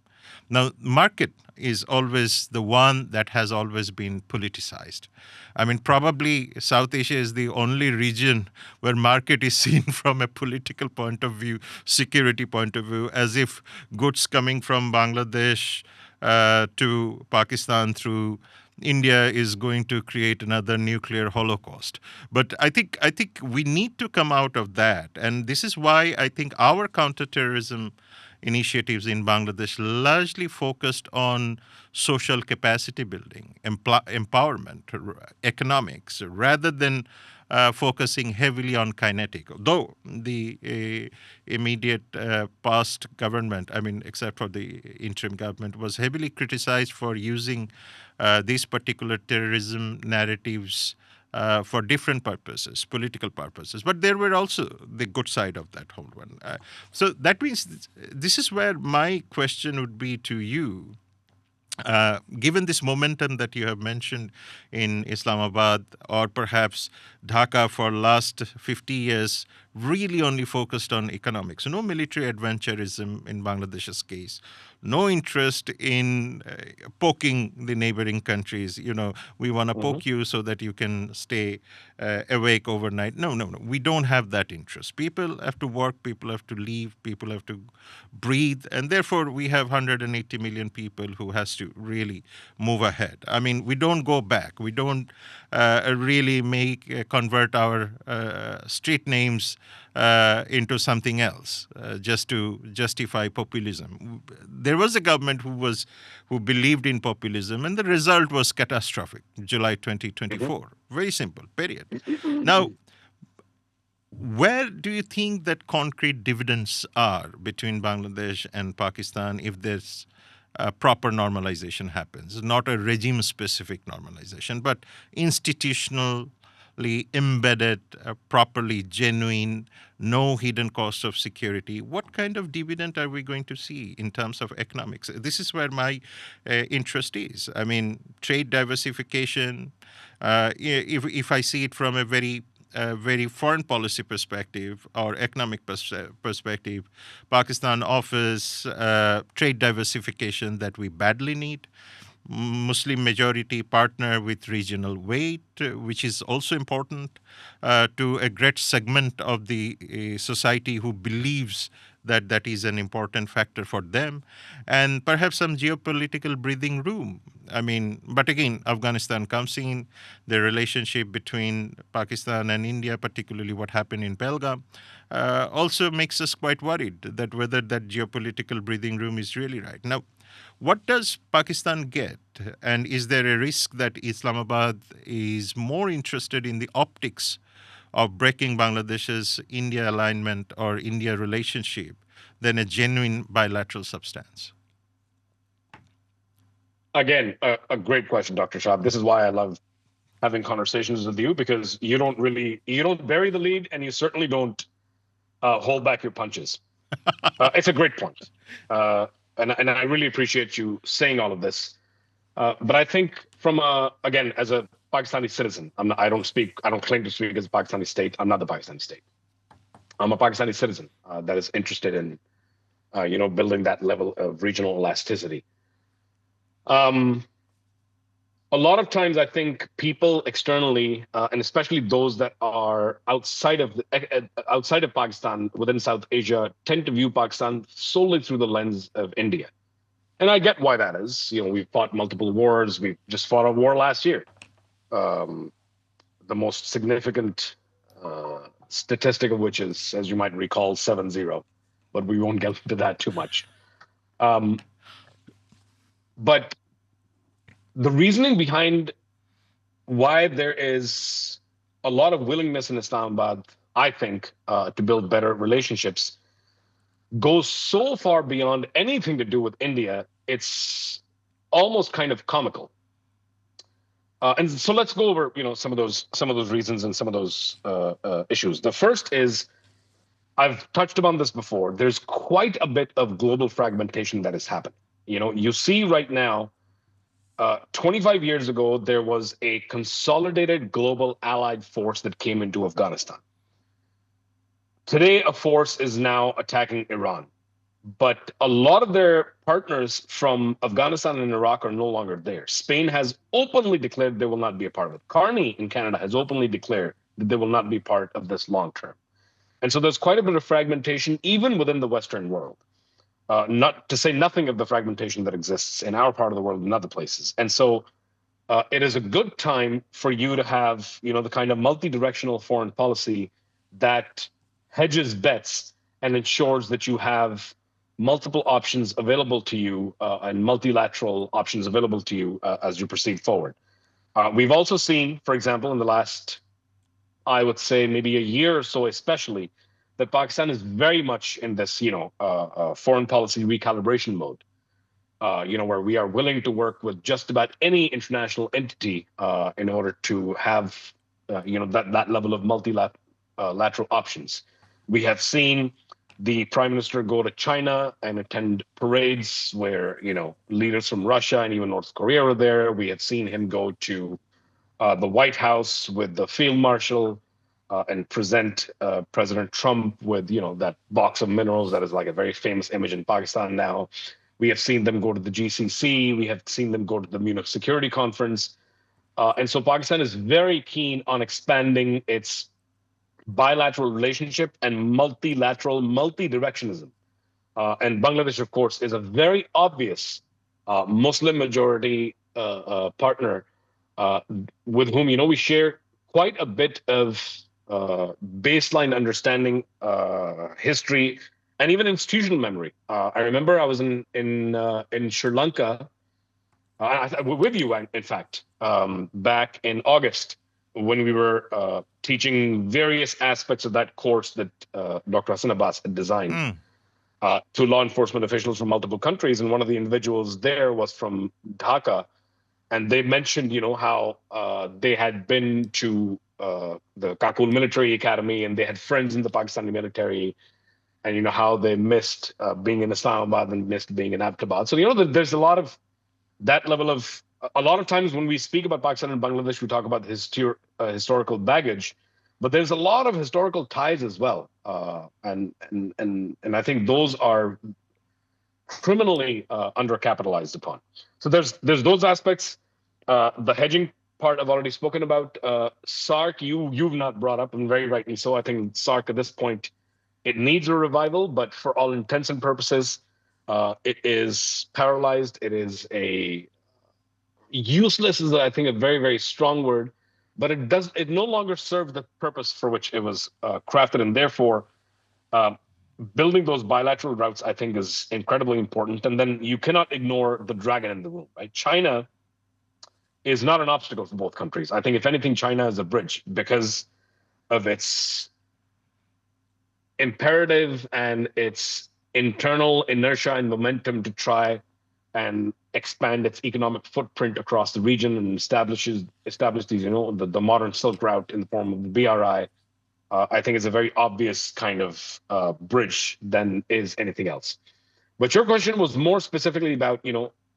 Now, market is always the one that has always been politicized. I mean, probably South Asia is the only region where market is seen from a political point of view, security point of view, as if goods coming from Bangladesh to Pakistan through India is going to create another nuclear holocaust. But I think we need to come out of that, and this is why I think our counterterrorism initiatives in Bangladesh largely focused on social capacity building, empowerment, economics, rather than focusing heavily on kinetic. Though the immediate past government, I mean, except for the interim government, was heavily criticized for using these particular terrorism narratives for different purposes, political purposes. But there were also the good side of that whole one. So that means this is where my question would be to you. Given this momentum that you have mentioned in Islamabad or perhaps Dhaka for last 50 years, really only focused on economics, no military adventurism in Bangladesh's case, no interest in poking the neighboring countries. You know, we want to Mhm. poke you so that you can stay awake overnight. No, no, no. We don't have that interest. People have to work, people have to leave, people have to breathe, and therefore we have 180 million people who has to really move ahead. I mean, we don't go back. We don't really make convert our street names into something else just to justify populism. There was a government who believed in populism, and the result was catastrophic. July Mhm. 2024. Very simple. Period. Now, where do you think that concrete dividends are between Bangladesh and Pakistan if there's proper normalization happens? Not a regime specific normalization, but institutionally embedded, properly genuine, no hidden cost of security. What kind of dividend are we going to see in terms of economics? This is where my interest is. I mean, trade diversification. If I see it from a very foreign policy perspective or economic perspective, Pakistan offers trade diversification that we badly need. Muslim majority partner with regional weight, which is also important to a great segment of the society who believes that that is an important factor for them, and perhaps some geopolitical breathing room. I mean, but again, Afghanistan comes in, the relationship between Pakistan and India, particularly what happened in Belgaum, also makes us quite worried that whether that geopolitical breathing room is really right. Now, what does Pakistan get? And is there a risk that Islamabad is more interested in the optics of breaking Bangladesh's India alignment or India relationship than a genuine bilateral substance? Again, a great question, Dr. Shah. This is why I love having conversations with you, because you don't bury the lead, and you certainly don't hold back your punches. It's a great point. And I really appreciate you saying all of this. But I think again, as a Pakistani citizen, I don't claim to speak as a Pakistani state. I'm not the Pakistani state. I'm a Pakistani citizen that is interested in, building that level of regional elasticity. Um, A lot of times, I think people externally, and especially those that are outside of Pakistan, within South Asia, tend to view Pakistan solely through the lens of India. And I get why that is. We've fought multiple wars. We just fought a war last year. Um, the most significant statistic of which is, as you might recall, 7-0. But we won't get into that too much. Um, but the reasoning behind why there is a lot of willingness in Islamabad, I think, to build better relationships goes so far beyond anything to do with India. It's almost kind of comical. And so let's go over, some of those reasons and some of those issues. The first is, I've touched upon this before. There's quite a bit of global fragmentation that has happened. You see right now, 25 years ago, there was a consolidated global allied force that came into Afghanistan. Today, a force is now attacking Iran. But a lot of their partners from Afghanistan and Iraq are no longer there. Spain has openly declared they will not be a part of it. Carney in Canada has openly declared that they will not be part of this long term. And so there's quite a bit of fragmentation, even within the Western world. Not to say nothing of the fragmentation that exists in our part of the world and other places. And so it is a good time for you to have, the kind of multi-directional foreign policy that hedges bets and ensures that you have multiple options available to you and multilateral options available to you as you proceed forward. We've also seen, for example, in the last, I would say maybe a year or so, especially, that Pakistan is very much in this, foreign policy recalibration mode. Where we are willing to work with just about any international entity in order to have, that level of multilateral options. We have seen the prime minister go to China and attend parades where, leaders from Russia and even North Korea are there. We have seen him go to the White House with the field marshal and present President Trump with, that box of minerals that is like a very famous image in Pakistan now. We have seen them go to the GCC. We have seen them go to the Munich Security Conference. And so Pakistan is very keen on expanding its bilateral relationship and multilateral multi-directionism. And Bangladesh, of course, is a very obvious Muslim majority partner with whom, we share quite a bit of baseline understanding, history, and even institutional memory. I remember I was in Sri Lanka with you, in fact, back in August when we were teaching various aspects of that course that Dr. Hassan Abbas had designed to law enforcement officials from multiple countries. And one of the individuals there was from Dhaka. And they mentioned, how they had been to the Kakul Military Academy and they had friends in the Pakistani military, and how they missed being in Islamabad and missed being in Abbottabad. So there's a lot of that level of. A lot of times when we speak about Pakistan and Bangladesh, we talk about historical baggage, but there's a lot of historical ties as well, and I think those are criminally undercapitalized upon. So there's those aspects. The hedging part I've already spoken about. SARC, you've not brought up, and very rightly so. I think SARC at this point, it needs a revival, but for all intents and purposes, it is paralyzed. It is useless is, I think, a very, very strong word, but it no longer serves the purpose for which it was crafted, and therefore building those bilateral routes, I think, is incredibly important. And then you cannot ignore the dragon in the room, right? China is not an obstacle for both countries. I think, if anything, China is a bridge because of its imperative and its internal inertia and momentum to try and expand its economic footprint across the region and establish these, the modern Silk Route in the form of the BRI. I think is a very obvious kind of bridge than is anything else. But your question was more specifically about,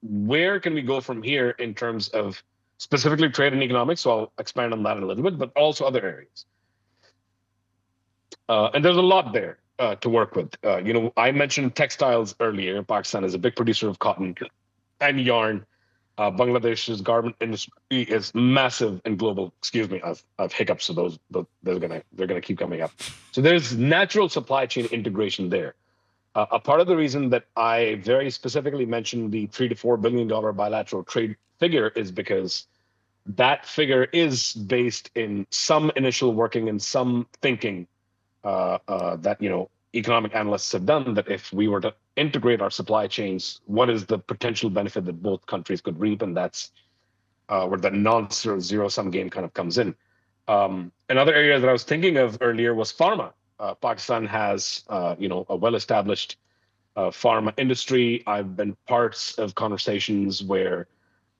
where can we go from here in terms of specifically trade and economics? So I'll expand on that a little bit, but also other areas. And there's a lot there to work with. I mentioned textiles earlier. Pakistan is a big producer of cotton and yarn. Bangladesh's garment industry is massive and global. Excuse me, I've hiccups, so those they're gonna keep coming up. So there's natural supply chain integration there. A part of the reason that I very specifically mentioned the $3 to $4 billion bilateral trade figure is because that figure is based in some initial working and some thinking that economic analysts have done, that if we were to integrate our supply chains, what is the potential benefit that both countries could reap, and that's where the non-zero sum game kind of comes in. Another area that I was thinking of earlier was pharma. Pakistan has a well-established pharma industry. I've been parts of conversations where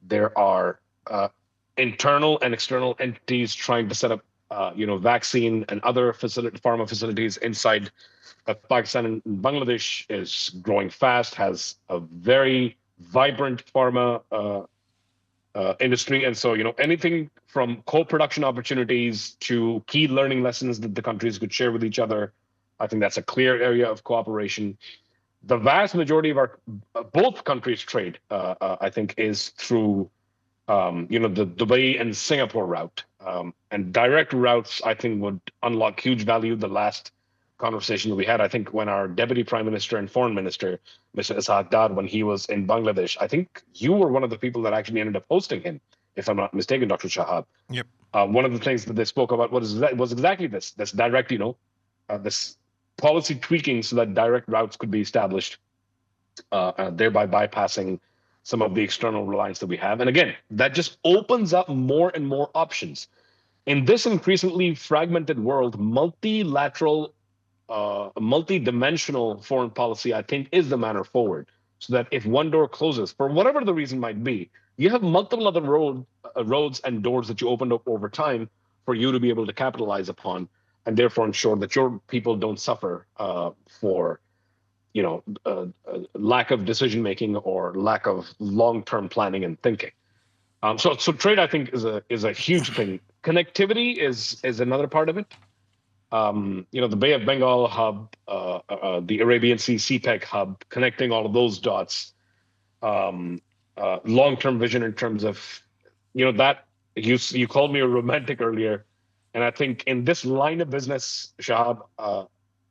there are internal and external entities trying to set up, vaccine and other pharma facilities inside Pakistan. And Bangladesh is growing fast, has a very vibrant pharma industry. And so, anything from co-production opportunities to key learning lessons that the countries could share with each other, I think that's a clear area of cooperation. The vast majority of our both countries' trade, I think, is through the Dubai and Singapore route. And direct routes, I think, would unlock huge value. The last conversation that we had, I think, when our deputy prime minister and foreign minister, Mr. Ishaq Dar, when he was in Bangladesh, I think you were one of the people that actually ended up hosting him, if I'm not mistaken, Dr. Shahab. Yep. One of the things that they spoke about was exactly this direct, this policy tweaking so that direct routes could be established, thereby bypassing some of the external reliance that we have. And again, that just opens up more and more options. In this increasingly fragmented world, multilateral, multi-dimensional foreign policy, I think, is the manner forward. So that if one door closes, for whatever the reason might be, you have multiple other roads and doors that you opened up over time for you to be able to capitalize upon, and therefore ensure that your people don't suffer for lack of decision making or lack of long-term planning and thinking. So trade, I think, is a huge thing. Connectivity is another part of it. The Bay of Bengal hub, the Arabian Sea CPEC hub, connecting all of those dots. Long-term vision in terms of, that you called me a romantic earlier, and I think in this line of business, Shahab,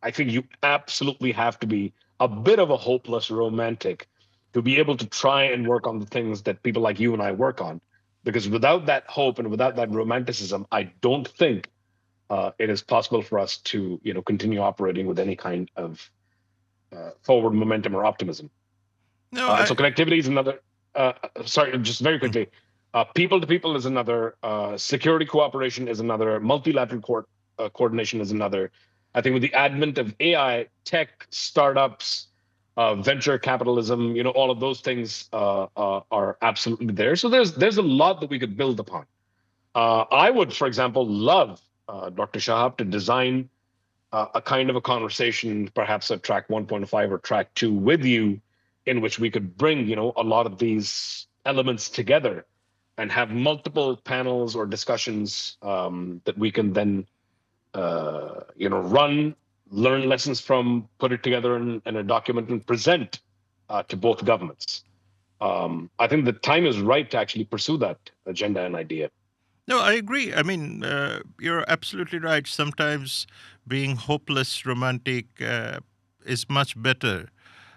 I think you absolutely have to be a bit of a hopeless romantic to be able to try and work on the things that people like you and I work on. Because without that hope and without that romanticism, I don't think it is possible for us to, continue operating with any kind of forward momentum or optimism. No, And so connectivity is another. Sorry, just very quickly. People to people is another. Security cooperation is another. Multilateral coordination is another. I think with the advent of AI, tech, startups, venture capitalism, all of those things are absolutely there. So there's a lot that we could build upon. I would, for example, love Dr. Shahab to design a kind of a conversation, perhaps a track 1.5 or track 2 with you, in which we could bring, a lot of these elements together and have multiple panels or discussions that we can then run, learn lessons from, put it together in a document and present to both governments. I think the time is right to actually pursue that agenda and idea. No, I agree. I mean, you're absolutely right. Sometimes being hopeless romantic is much better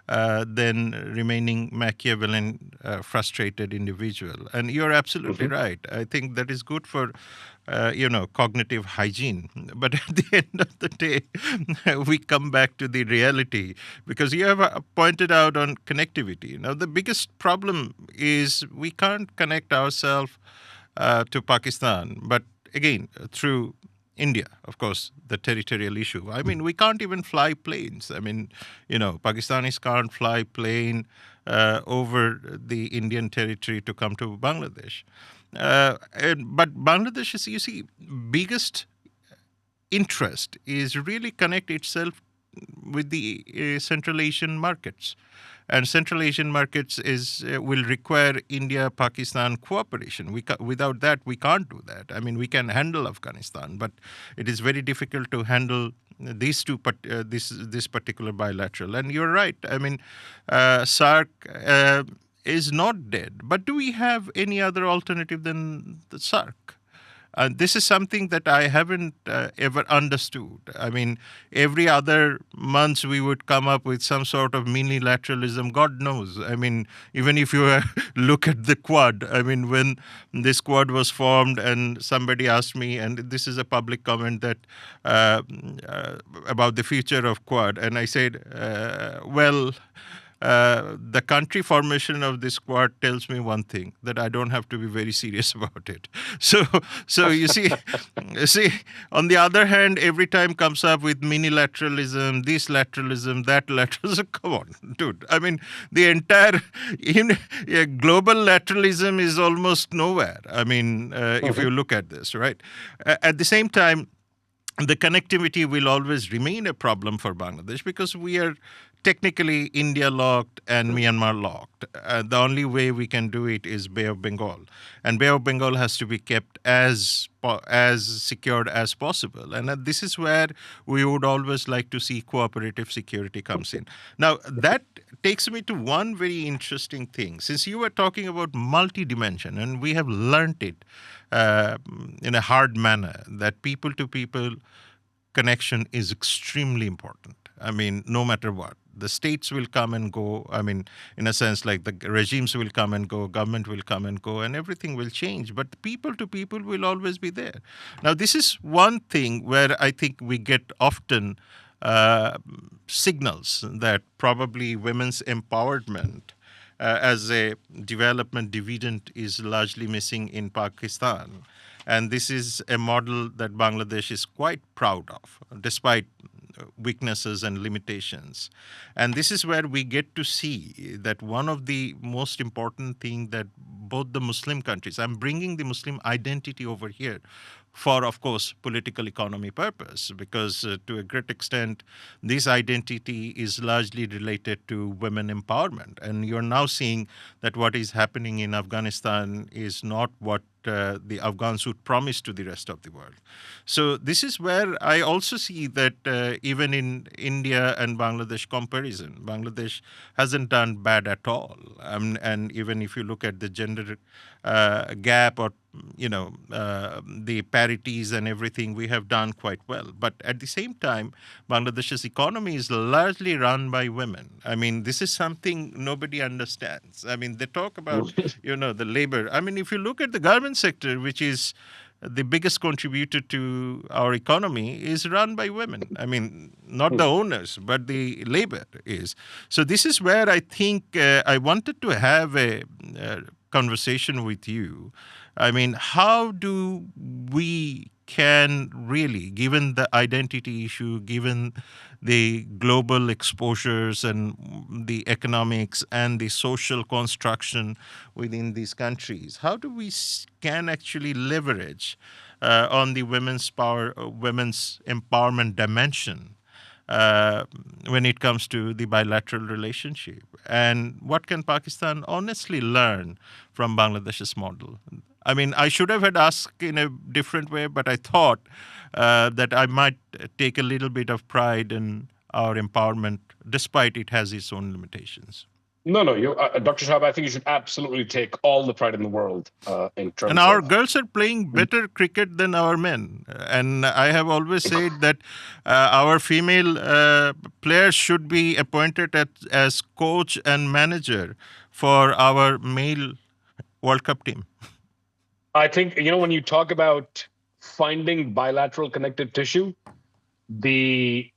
than remaining Machiavellian, frustrated individual. And you're absolutely right. I think that is good for, cognitive hygiene. But at the end of the day, we come back to the reality, because you have pointed out on connectivity. Now, the biggest problem is we can't connect ourselves to Pakistan, but again, through India, of course, the territorial issue. I mean, we can't even fly planes. I mean, Pakistanis can't fly plane over the Indian territory to come to Bangladesh. But Bangladesh is, biggest interest is really connect itself with the Central Asian markets. And Central Asian markets will require India-Pakistan cooperation. Without that, we can't do that. I mean, we can handle Afghanistan, but it is very difficult to handle these two, this particular bilateral. And you're right. I mean, SARC is not dead. But do we have any other alternative than the SARC? And this is something that I haven't ever understood. I mean, every other month we would come up with some sort of mini-lateralism. God knows. I mean, even if you look at the Quad, I mean, when this Quad was formed and somebody asked me, and this is a public comment that about the future of Quad, and I said, the country formation of this Quad tells me one thing, that I don't have to be very serious about it. So you see, on the other hand, every time comes up with mini-lateralism, this lateralism, that lateralism. Come on, dude. I mean, the entire global lateralism is almost nowhere. I mean, if you look at this, right? At the same time, the connectivity will always remain a problem for Bangladesh because we are technically India locked and Myanmar locked. The only way we can do it is Bay of Bengal, and Bay of Bengal has to be kept as secured as possible. And this is where we would always like to see cooperative security comes in. Now that takes me to one very interesting thing. Since you were talking about multi-dimension, and we have learnt it in a hard manner, that people-to-people connection is extremely important. I mean, no matter what. The states will come and go. I mean, in a sense, like the regimes will come and go, government will come and go, and everything will change. But people to people will always be there. Now, this is one thing where I think we get often signals that probably women's empowerment as a development dividend is largely missing in Pakistan. And this is a model that Bangladesh is quite proud of, despite weaknesses and limitations. And this is where we get to see that one of the most important thing that both the Muslim countries, I'm bringing the Muslim identity over here for, of course, political economy purpose, because to a great extent, this identity is largely related to women empowerment. And you're now seeing that what is happening in Afghanistan is not what the Afghans would promise to the rest of the world. So this is where I also see that even in India and Bangladesh comparison, Bangladesh hasn't done bad at all. And even if you look at the gender gap or the parities and everything, we have done quite well. But at the same time, Bangladesh's economy is largely run by women. I mean, this is something nobody understands. I mean, they talk about, the labor. I mean, if you look at the garment sector, which is the biggest contributor to our economy, is run by women. I mean, not the owners, but the labor is. So this is where I think I wanted to have a conversation with you. I mean, how do we can really, given the identity issue, given the global exposures and the economics and the social construction within these countries, how do we can actually leverage on the women's power, women's empowerment dimension when it comes to the bilateral relationship? And what can Pakistan honestly learn from Bangladesh's model? I mean, I should have had asked in a different way, but I thought that I might take a little bit of pride in our empowerment, despite it has its own limitations. No, Dr. Shahab, I think you should absolutely take all the pride in the world in terms of... And our girls are playing better cricket than our men. And I have always said that our female players should be appointed as coach and manager for our male World Cup team. I think, when you talk about finding bilateral connective tissue, the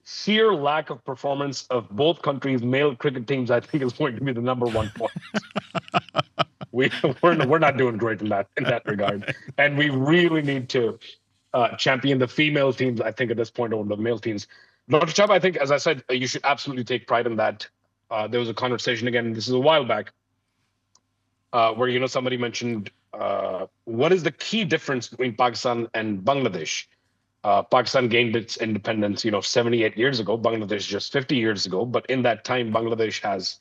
sheer lack of performance of both countries' male cricket teams, I think, is going to be the number one point. We're not doing great in that regard, and we really need to champion the female teams, I think, at this point, over the male teams. Dr. Chab, I think, as I said, you should absolutely take pride in that. There was a conversation, again, this is a while back, where somebody mentioned what is the key difference between Pakistan and Bangladesh. Pakistan gained its independence 78 years ago, Bangladesh just 50 years ago, but in that time Bangladesh has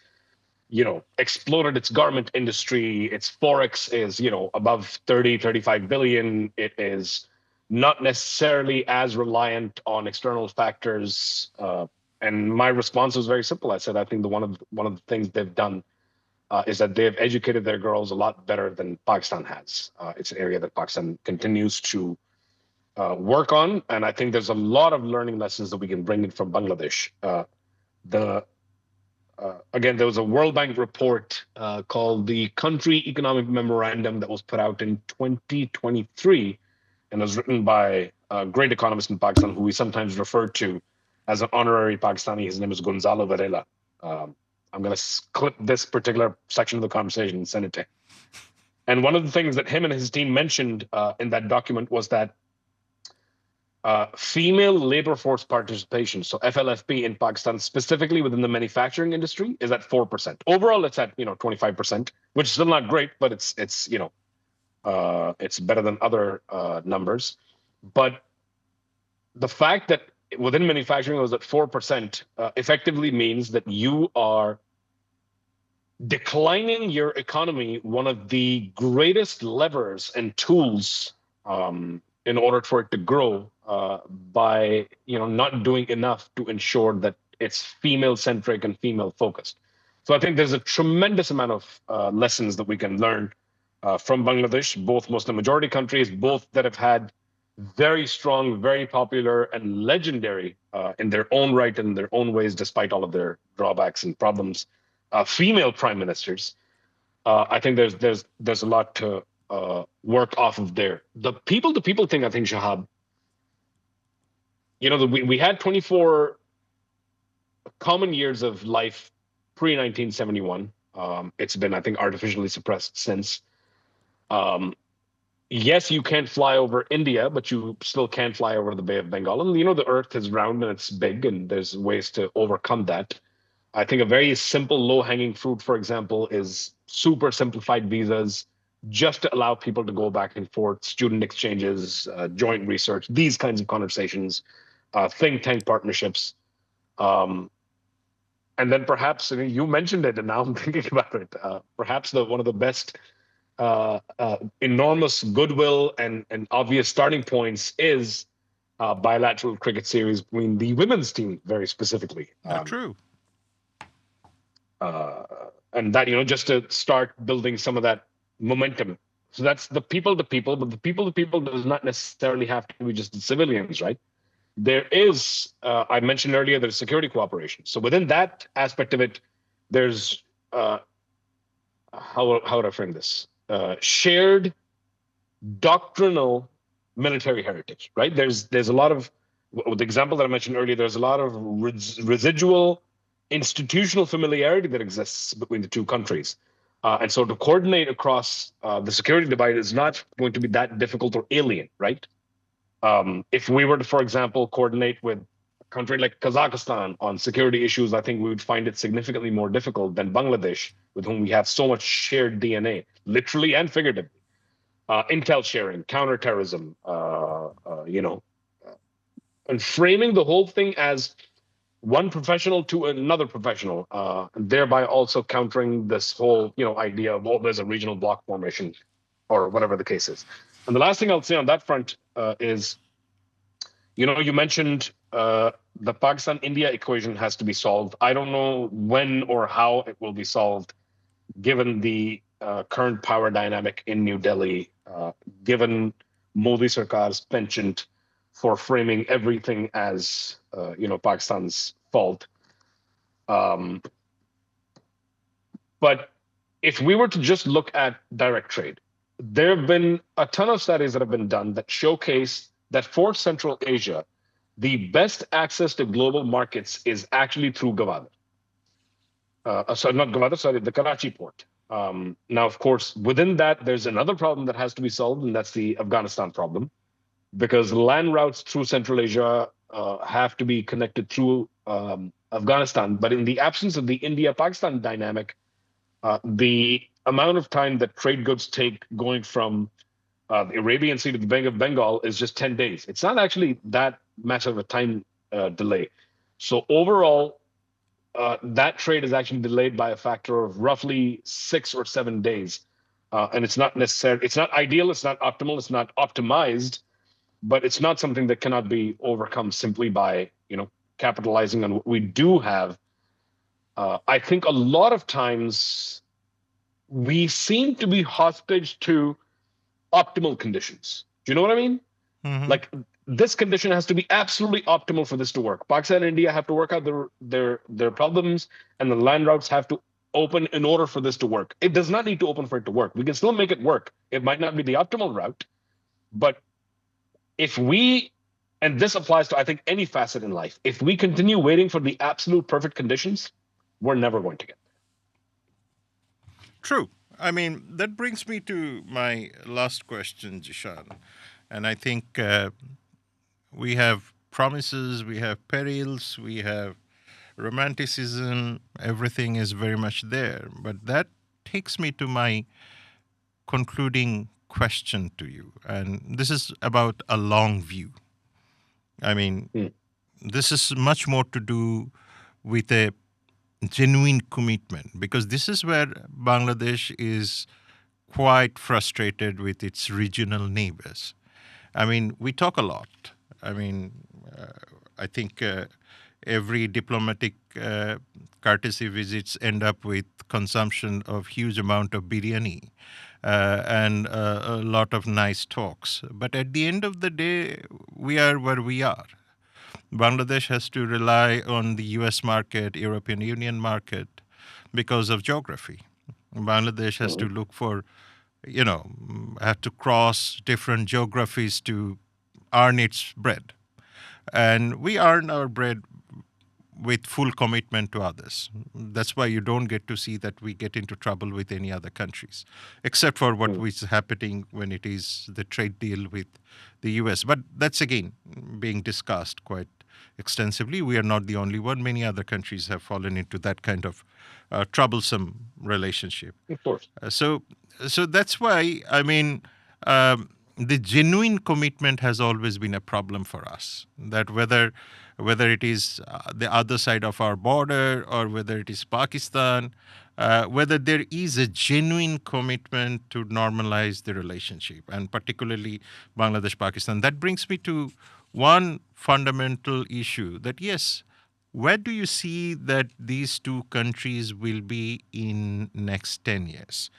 exploded its garment industry. Its forex is above 35 billion. It is not necessarily as reliant on external factors, and my response was very simple. I said, I think one of the things they've done is that they've educated their girls a lot better than Pakistan has. It's an area that Pakistan continues to work on, and I think there's a lot of learning lessons that we can bring in from Bangladesh. The Again, there was a World Bank report called the Country Economic Memorandum that was put out in 2023, and was written by a great economist in Pakistan who we sometimes refer to as an honorary Pakistani. His name is Gonzalo Varela. I'm going to clip this particular section of the conversation and send it to him. And one of the things that him and his team mentioned in that document was that female labor force participation, so FLFP in Pakistan, specifically within the manufacturing industry, is at 4%. Overall, it's at 25%, which is still not great, but it's better than other numbers. But the fact that within manufacturing it was at 4% effectively means that you are declining your economy, one of the greatest levers and tools in order for it to grow, by not doing enough to ensure that it's female-centric and female-focused. So I think there's a tremendous amount of lessons that we can learn from Bangladesh, both Muslim majority countries, both that have had very strong, very popular, and legendary in their own right and in their own ways, despite all of their drawbacks and problems, female prime ministers. I think there's a lot to work off of there. The people-to-people thing, I think, Shahab, we had 24 common years of life pre-1971. It's been, I think, artificially suppressed since. Yes, you can't fly over India, but you still can't fly over the Bay of Bengal. And the Earth is round and it's big, and there's ways to overcome that. I think a very simple, low-hanging fruit, for example, is super simplified visas, just to allow people to go back and forth, student exchanges, joint research, these kinds of conversations, think tank partnerships. And then perhaps, you mentioned it, and now I'm thinking about it, perhaps one of the best enormous goodwill and obvious starting points is bilateral cricket series between the women's team, very specifically. True. And that, just to start building some of that momentum. So that's the people to people, but the people to people does not necessarily have to be just the civilians, right? There is, I mentioned earlier, there's security cooperation. So within that aspect of it, there's, how would I frame this? Shared doctrinal military heritage, right? There's a lot of, with the example that I mentioned earlier, there's a lot of residual institutional familiarity that exists between the two countries. And so to coordinate across the security divide is not going to be that difficult or alien, right? If we were to, for example, coordinate with a country like Kazakhstan on security issues, I think we would find it significantly more difficult than Bangladesh, with whom we have so much shared DNA, literally and figuratively. Intel sharing, counterterrorism, and framing the whole thing as one professional to another professional, and thereby also countering this whole, idea of, there's a regional bloc formation or whatever the case is. And the last thing I'll say on that front is, you mentioned the Pakistan-India equation has to be solved. I don't know when or how it will be solved, given the current power dynamic in New Delhi, given Modi Sarkar's penchant for framing everything as, Pakistan's fault. But if we were to just look at direct trade, there have been a ton of studies that have been done that showcase that for Central Asia, the best access to global markets is actually through Gwadar. Not Gwadar, sorry, the Karachi port. Now, of course, within that, there's another problem that has to be solved, and that's the Afghanistan problem, because land routes through Central Asia have to be connected through Afghanistan. But in the absence of the India-Pakistan dynamic, the amount of time that trade goods take going from the Arabian Sea to the Bay of Bengal is just 10 days. It's not actually that much of a time delay. So overall, that trade is actually delayed by a factor of roughly 6 or 7 days. And it's not necessarily, it's not ideal, it's not optimal, it's not optimized, but it's not something that cannot be overcome simply by, capitalizing on what we do have. I think a lot of times we seem to be hostage to optimal conditions. Do you know what I mean? Mm-hmm. Like this condition has to be absolutely optimal for this to work. Pakistan and India have to work out their problems, and the land routes have to open in order for this to work. It does not need to open for it to work. We can still make it work. It might not be the optimal route, but if we, and this applies to I think any facet in life, if we continue waiting for the absolute perfect conditions, we're never going to get there. True. I mean, that brings me to my last question, Zeeshan. And I think we have promises, we have perils, we have romanticism, everything is very much there. But that takes me to my concluding question to you. And this is about a long view. I mean, this is much more to do with a genuine commitment, because this is where Bangladesh is quite frustrated with its regional neighbors. I mean, we talk a lot. I mean, I think every diplomatic courtesy visits end up with consumption of huge amount of biryani and a lot of nice talks. But at the end of the day, we are where we are. Bangladesh has to rely on the US market, European Union market, because of geography. Bangladesh has to look for, have to cross different geographies to earn its bread. And we earn our bread with full commitment to others. That's why you don't get to see that we get into trouble with any other countries, except for what is happening when it is the trade deal with the US. But that's again being discussed quite extensively. We are not the only one. Many other countries have fallen into that kind of troublesome relationship. Of course. So that's why, I mean, the genuine commitment has always been a problem for us. That whether it is the other side of our border or whether it is Pakistan, whether there is a genuine commitment to normalize the relationship, and particularly Bangladesh-Pakistan. That brings me to one fundamental issue that, yes, where do you see that these two countries will be in next 10 years?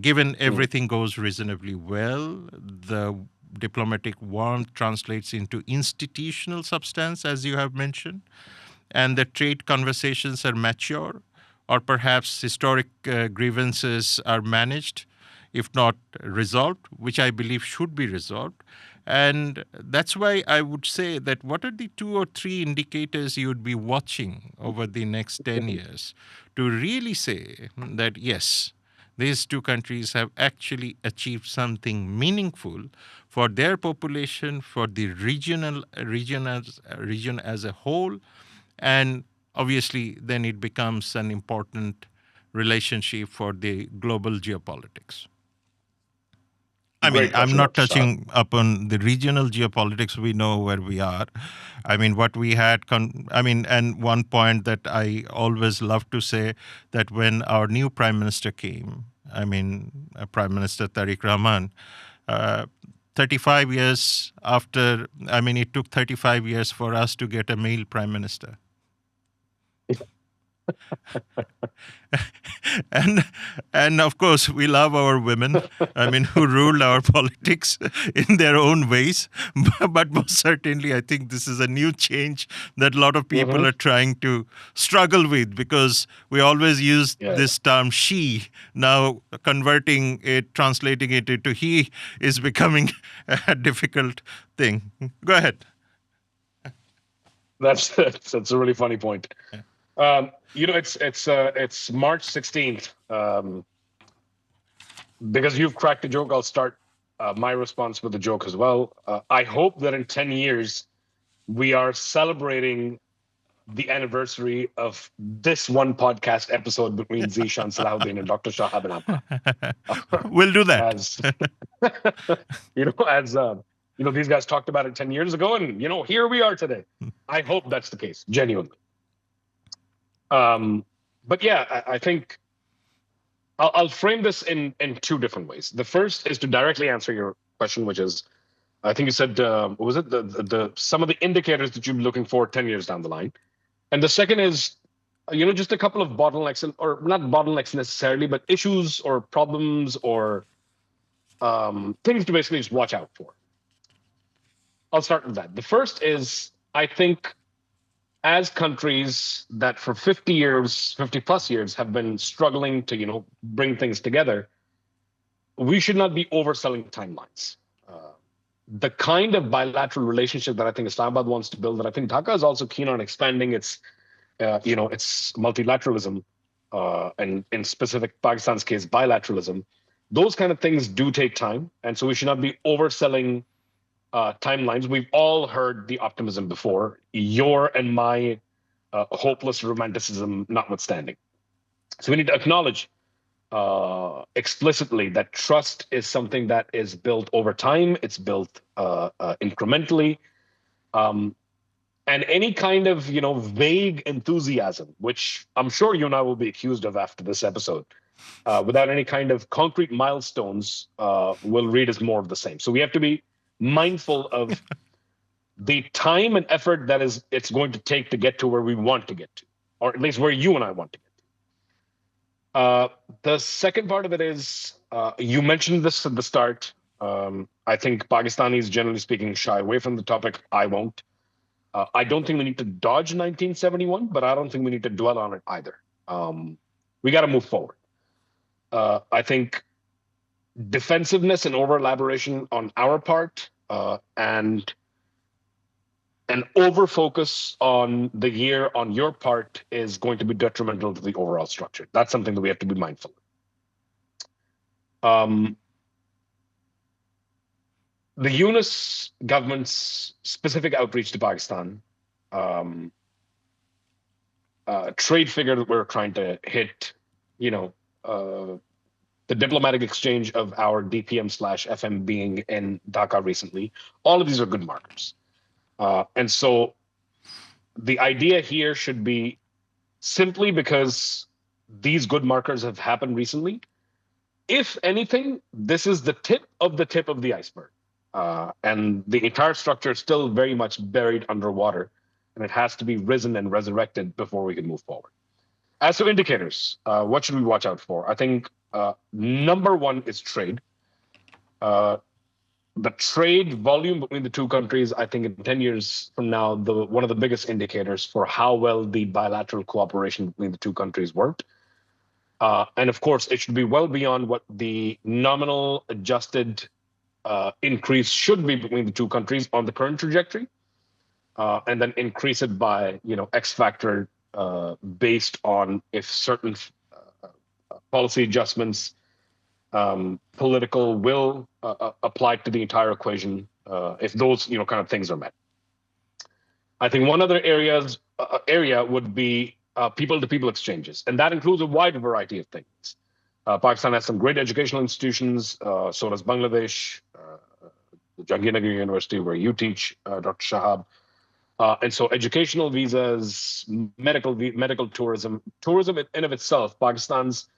Given everything goes reasonably well, the diplomatic warmth translates into institutional substance, as you have mentioned, and the trade conversations are mature, or perhaps historic grievances are managed, if not resolved, which I believe should be resolved. And that's why I would say that what are the 2 or 3 indicators you would be watching over the next 10 years to really say that, yes, these two countries have actually achieved something meaningful for their population, for the region as a whole, and obviously then it becomes an important relationship for the global geopolitics. I mean, I'm not touching upon the regional geopolitics. We know where we are. I mean, what we had, and one point that I always love to say, that when our new prime minister came, Prime Minister Tariq Rahman, 35 years after, it took 35 years for us to get a male prime minister. and of course we love our women, who rule our politics in their own ways, but most certainly I think this is a new change that a lot of people are trying to struggle with, because we always use this term she. Now translating it into he is becoming a difficult thing. Go ahead. That's a really funny point. It's March 16th. Because you've cracked a joke, I'll start my response with a joke as well. I hope that in 10 years, we are celebrating the anniversary of this one podcast episode between Zeeshan Salahuddin and Dr. Shahab Anapa. We'll do that. These guys talked about it 10 years ago, and, here we are today. I hope that's the case, genuinely. But yeah, I think I'll frame this in 2 different ways. The first is to directly answer your question, which is, I think you said, what was it? The some of the indicators that you'd be looking for 10 years down the line. And the second is, just a couple of bottlenecks, or not bottlenecks necessarily, but issues or problems or things to basically just watch out for. I'll start with that. The first is, I think, as countries that for 50 years, 50 plus years have been struggling to, bring things together, we should not be overselling timelines. Uh, the kind of bilateral relationship that I think Islamabad wants to build, that I think Dhaka is also keen on expanding its multilateralism, and in specific Pakistan's case, bilateralism. Those kind of things do take time, and so we should not be overselling timelines. We've all heard the optimism before, your and my hopeless romanticism notwithstanding. So we need to acknowledge explicitly that trust is something that is built over time. It's built incrementally. Um, and any kind of vague enthusiasm, which I'm sure you and I will be accused of after this episode, without any kind of concrete milestones, will read as more of the same. So we have to be mindful of the time and effort that it's going to take to get to where we want to get to, or at least where you and I want to get to. The second part of it is, you mentioned this at the start. I think Pakistanis, generally speaking, shy away from the topic. I won't. I don't think we need to dodge 1971, but I don't think we need to dwell on it either. We got to move forward. I think defensiveness and over elaboration on our part, and an over focus on the year on your part is going to be detrimental to the overall structure. That's something that we have to be mindful of. The Yunus government's specific outreach to Pakistan, trade figure that we're trying to hit, the diplomatic exchange of our DPM/FM being in Dhaka recently, all of these are good markers. And so the idea here should be, simply because these good markers have happened recently, if anything, this is the tip of the iceberg. And the entire structure is still very much buried underwater, and it has to be risen and resurrected before we can move forward. As to indicators, what should we watch out for? I think number one is trade. The trade volume between the two countries, I think in 10 years from now, one of the biggest indicators for how well the bilateral cooperation between the two countries worked. And of course, it should be well beyond what the nominal adjusted increase should be between the two countries on the current trajectory, and then increase it by X factor, based on if certain policy adjustments, political will applied to the entire equation, if those kind of things are met. I think one other area would be people-to-people exchanges, and that includes a wide variety of things. Pakistan has some great educational institutions, so does Bangladesh, the Jahangirnagar University, where you teach, Dr. Shahab. And so educational visas, medical tourism in of itself, Pakistan's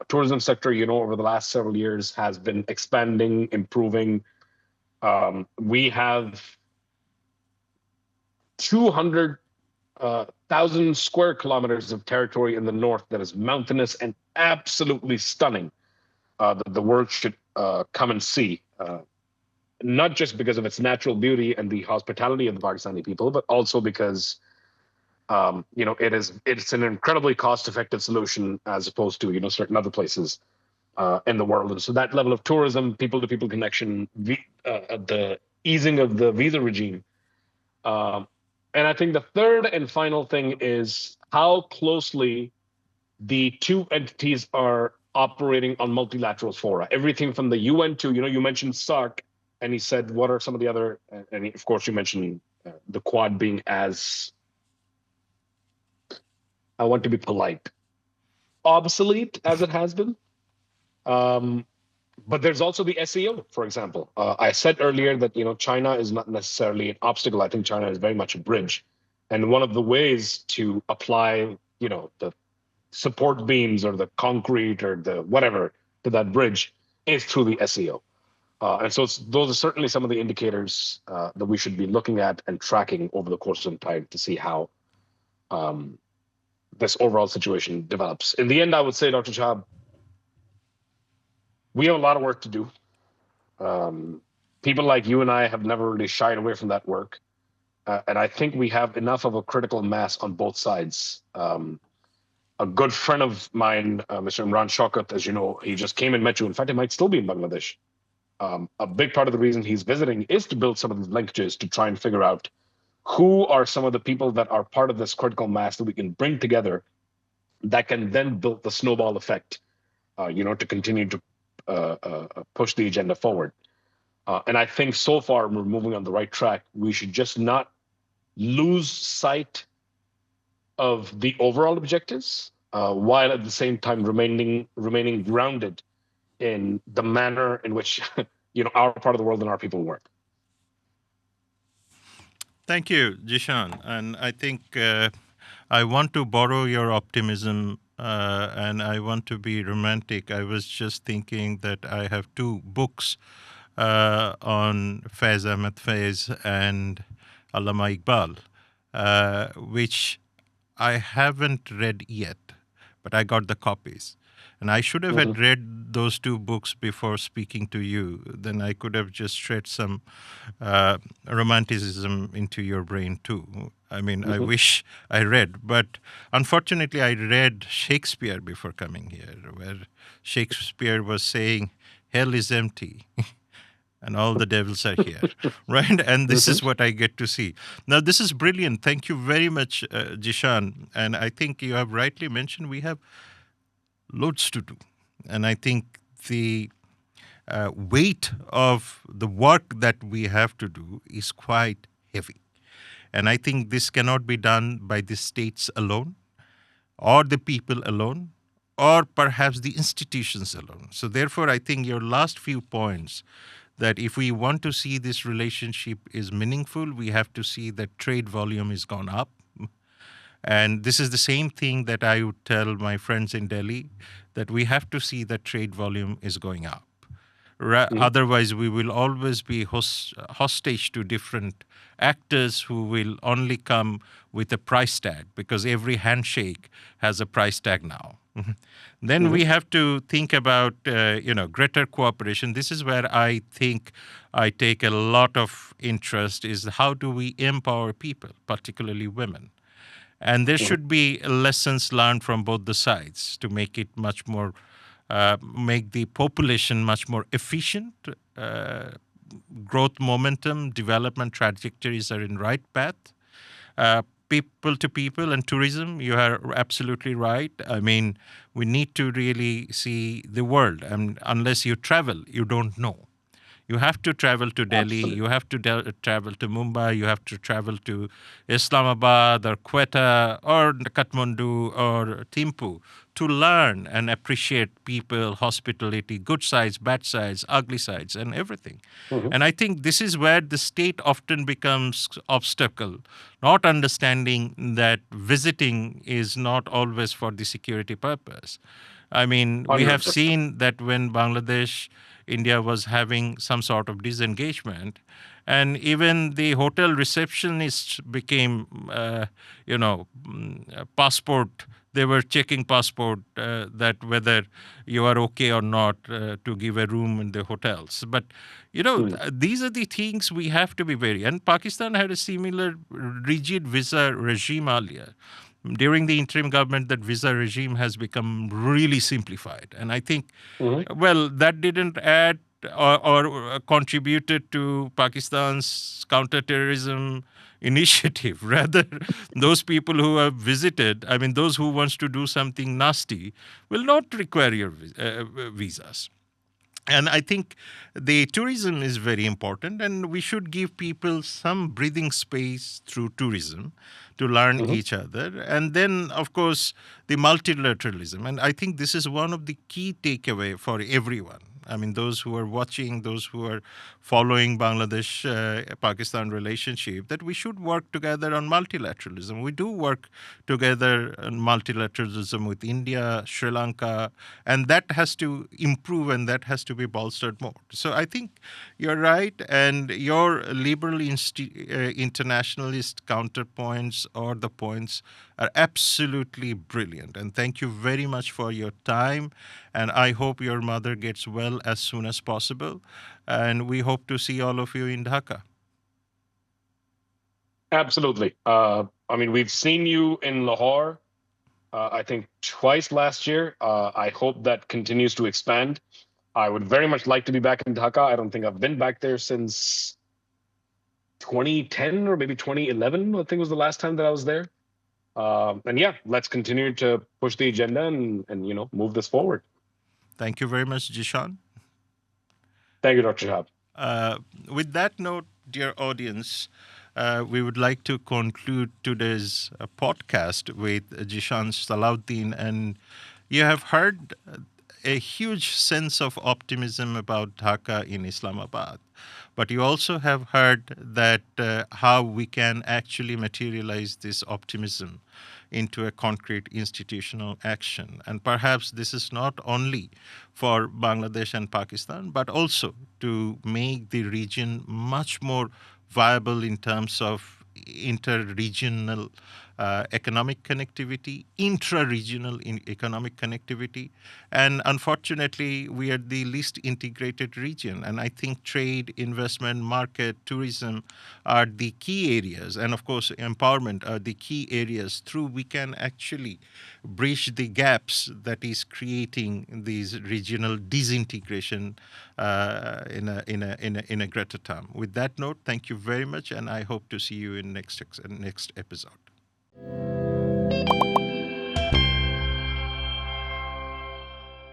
tourism sector, over the last several years has been expanding, improving. We have 200,000 square kilometers of territory in the north that is mountainous and absolutely stunning, that the world should come and see. Not just because of its natural beauty and the hospitality of the Pakistani people, but also because it's an incredibly cost-effective solution as opposed to certain other places in the world. And so that level of tourism, people-to-people connection, the easing of the visa regime, and I think the third and final thing is how closely the two entities are operating on multilateral fora. Everything from the UN to you mentioned SARC, and he said, what are some of the other? And of course, you mentioned the Quad being as, I want to be polite, obsolete as it has been. But there's also the SEO, for example. I said earlier that China is not necessarily an obstacle. I think China is very much a bridge, and one of the ways to apply the support beams or the concrete or the whatever to that bridge is through the SEO. And so those are certainly some of the indicators that we should be looking at and tracking over the course of time to see how this overall situation develops. In the end, I would say, Dr. Shahab, we have a lot of work to do. Um, People like you and I have never really shied away from that work. And I think we have enough of a critical mass on both sides. A good friend of mine, Mr. Imran Shaukat, as you know, he just came and met you. In fact, he might still be in Bangladesh. A big part of the reason he's visiting is to build some of these linkages to try and figure out who are some of the people that are part of this critical mass that we can bring together that can then build the snowball effect, to continue to push the agenda forward. And I think so far we're moving on the right track. We should just not lose sight of the overall objectives, while at the same time remaining grounded in the manner in which our part of the world and our people work. Thank you, Zeeshan. And I think I want to borrow your optimism and I want to be romantic. I was just thinking that I have two books on Faiz Ahmed Faiz and Allama Iqbal, which I haven't read yet, but I got the copies. And I should have had read those two books before speaking to you. Then I could have just shed some romanticism into your brain too. I mean, I wish I read, but unfortunately, I read Shakespeare before coming here, where Shakespeare was saying, "Hell is empty." And all the devils are here, right? And this is what I get to see. Now, this is brilliant. Thank you very much, Zeeshan. And I think you have rightly mentioned we have loads to do. And I think the weight of the work that we have to do is quite heavy. And I think this cannot be done by the states alone, or the people alone, or perhaps the institutions alone. So therefore, I think your last few points, that if we want to see this relationship is meaningful, we have to see that trade volume has gone up. And this is the same thing that I would tell my friends in Delhi, that we have to see that trade volume is going up. Otherwise, we will always be hostage to different actors who will only come with a price tag, because every handshake has a price tag now. Then we have to think about, greater cooperation. This is where I think I take a lot of interest, is how do we empower people, particularly women? And there should be lessons learned from both the sides to make it much more, make the population much more efficient. Growth momentum, development trajectories are in right path. People to people and tourism, you are absolutely right. I mean, we need to really see the world. And unless you travel, you don't know. You have to travel to Delhi, Absolutely. you have to travel to Mumbai, you have to travel to Islamabad or Quetta or Kathmandu or Thimphu to learn and appreciate people, hospitality, good sides, bad sides, ugly sides, and everything. And I think this is where the state often becomes obstacle, not understanding that visiting is not always for the security purpose. I mean, we have 100%. seen that when Bangladesh, India was having some sort of disengagement, and even the hotel receptionists became, passport. They were checking passport that whether you are okay or not to give a room in the hotels. But these are the things we have to be very. And Pakistan had a similar rigid visa regime earlier. During the interim government, that visa regime has become really simplified. And I think, well, that didn't add or contributed to Pakistan's counterterrorism initiative. Rather, those people who have visited, I mean, those who wants to do something nasty will not require your visas. And I think the tourism is very important, and we should give people some breathing space through tourism to learn each other. And then, of course, the multilateralism. And I think this is one of the key takeaway for everyone. I mean, those who are watching, those who are following Bangladesh-Pakistan relationship, that we should work together on multilateralism. We do work together on multilateralism with India, Sri Lanka, and that has to improve and that has to be bolstered more. So I think you're right, and your liberal internationalist counterpoints are the points are absolutely brilliant. And thank you very much for your time. And I hope your mother gets well as soon as possible. And we hope to see all of you in Dhaka. Absolutely. I mean, we've seen you in Lahore, I think twice last year. I hope that continues to expand. I would very much like to be back in Dhaka. I don't think I've been back there since 2010 or maybe 2011, I think was the last time that I was there. And yeah, let's continue to push the agenda and move this forward. Thank you very much, Jishan. Thank you, Dr. Shahab. With that note, dear audience, we would like to conclude today's podcast with Zeeshan Salahuddin. And you have heard a huge sense of optimism about Dhaka in Islamabad. But you also have heard that how we can actually materialize this optimism into a concrete institutional action. And perhaps this is not only for Bangladesh and Pakistan, but also to make the region much more viable in terms of inter-regional economic connectivity, intra-regional economic connectivity. And unfortunately, we are the least integrated region. And I think trade, investment, market, tourism are the key areas. And of course, empowerment are the key areas through we can actually bridge the gaps that is creating these regional disintegration in a greater term. With that note, thank you very much, and I hope to see you in next episode.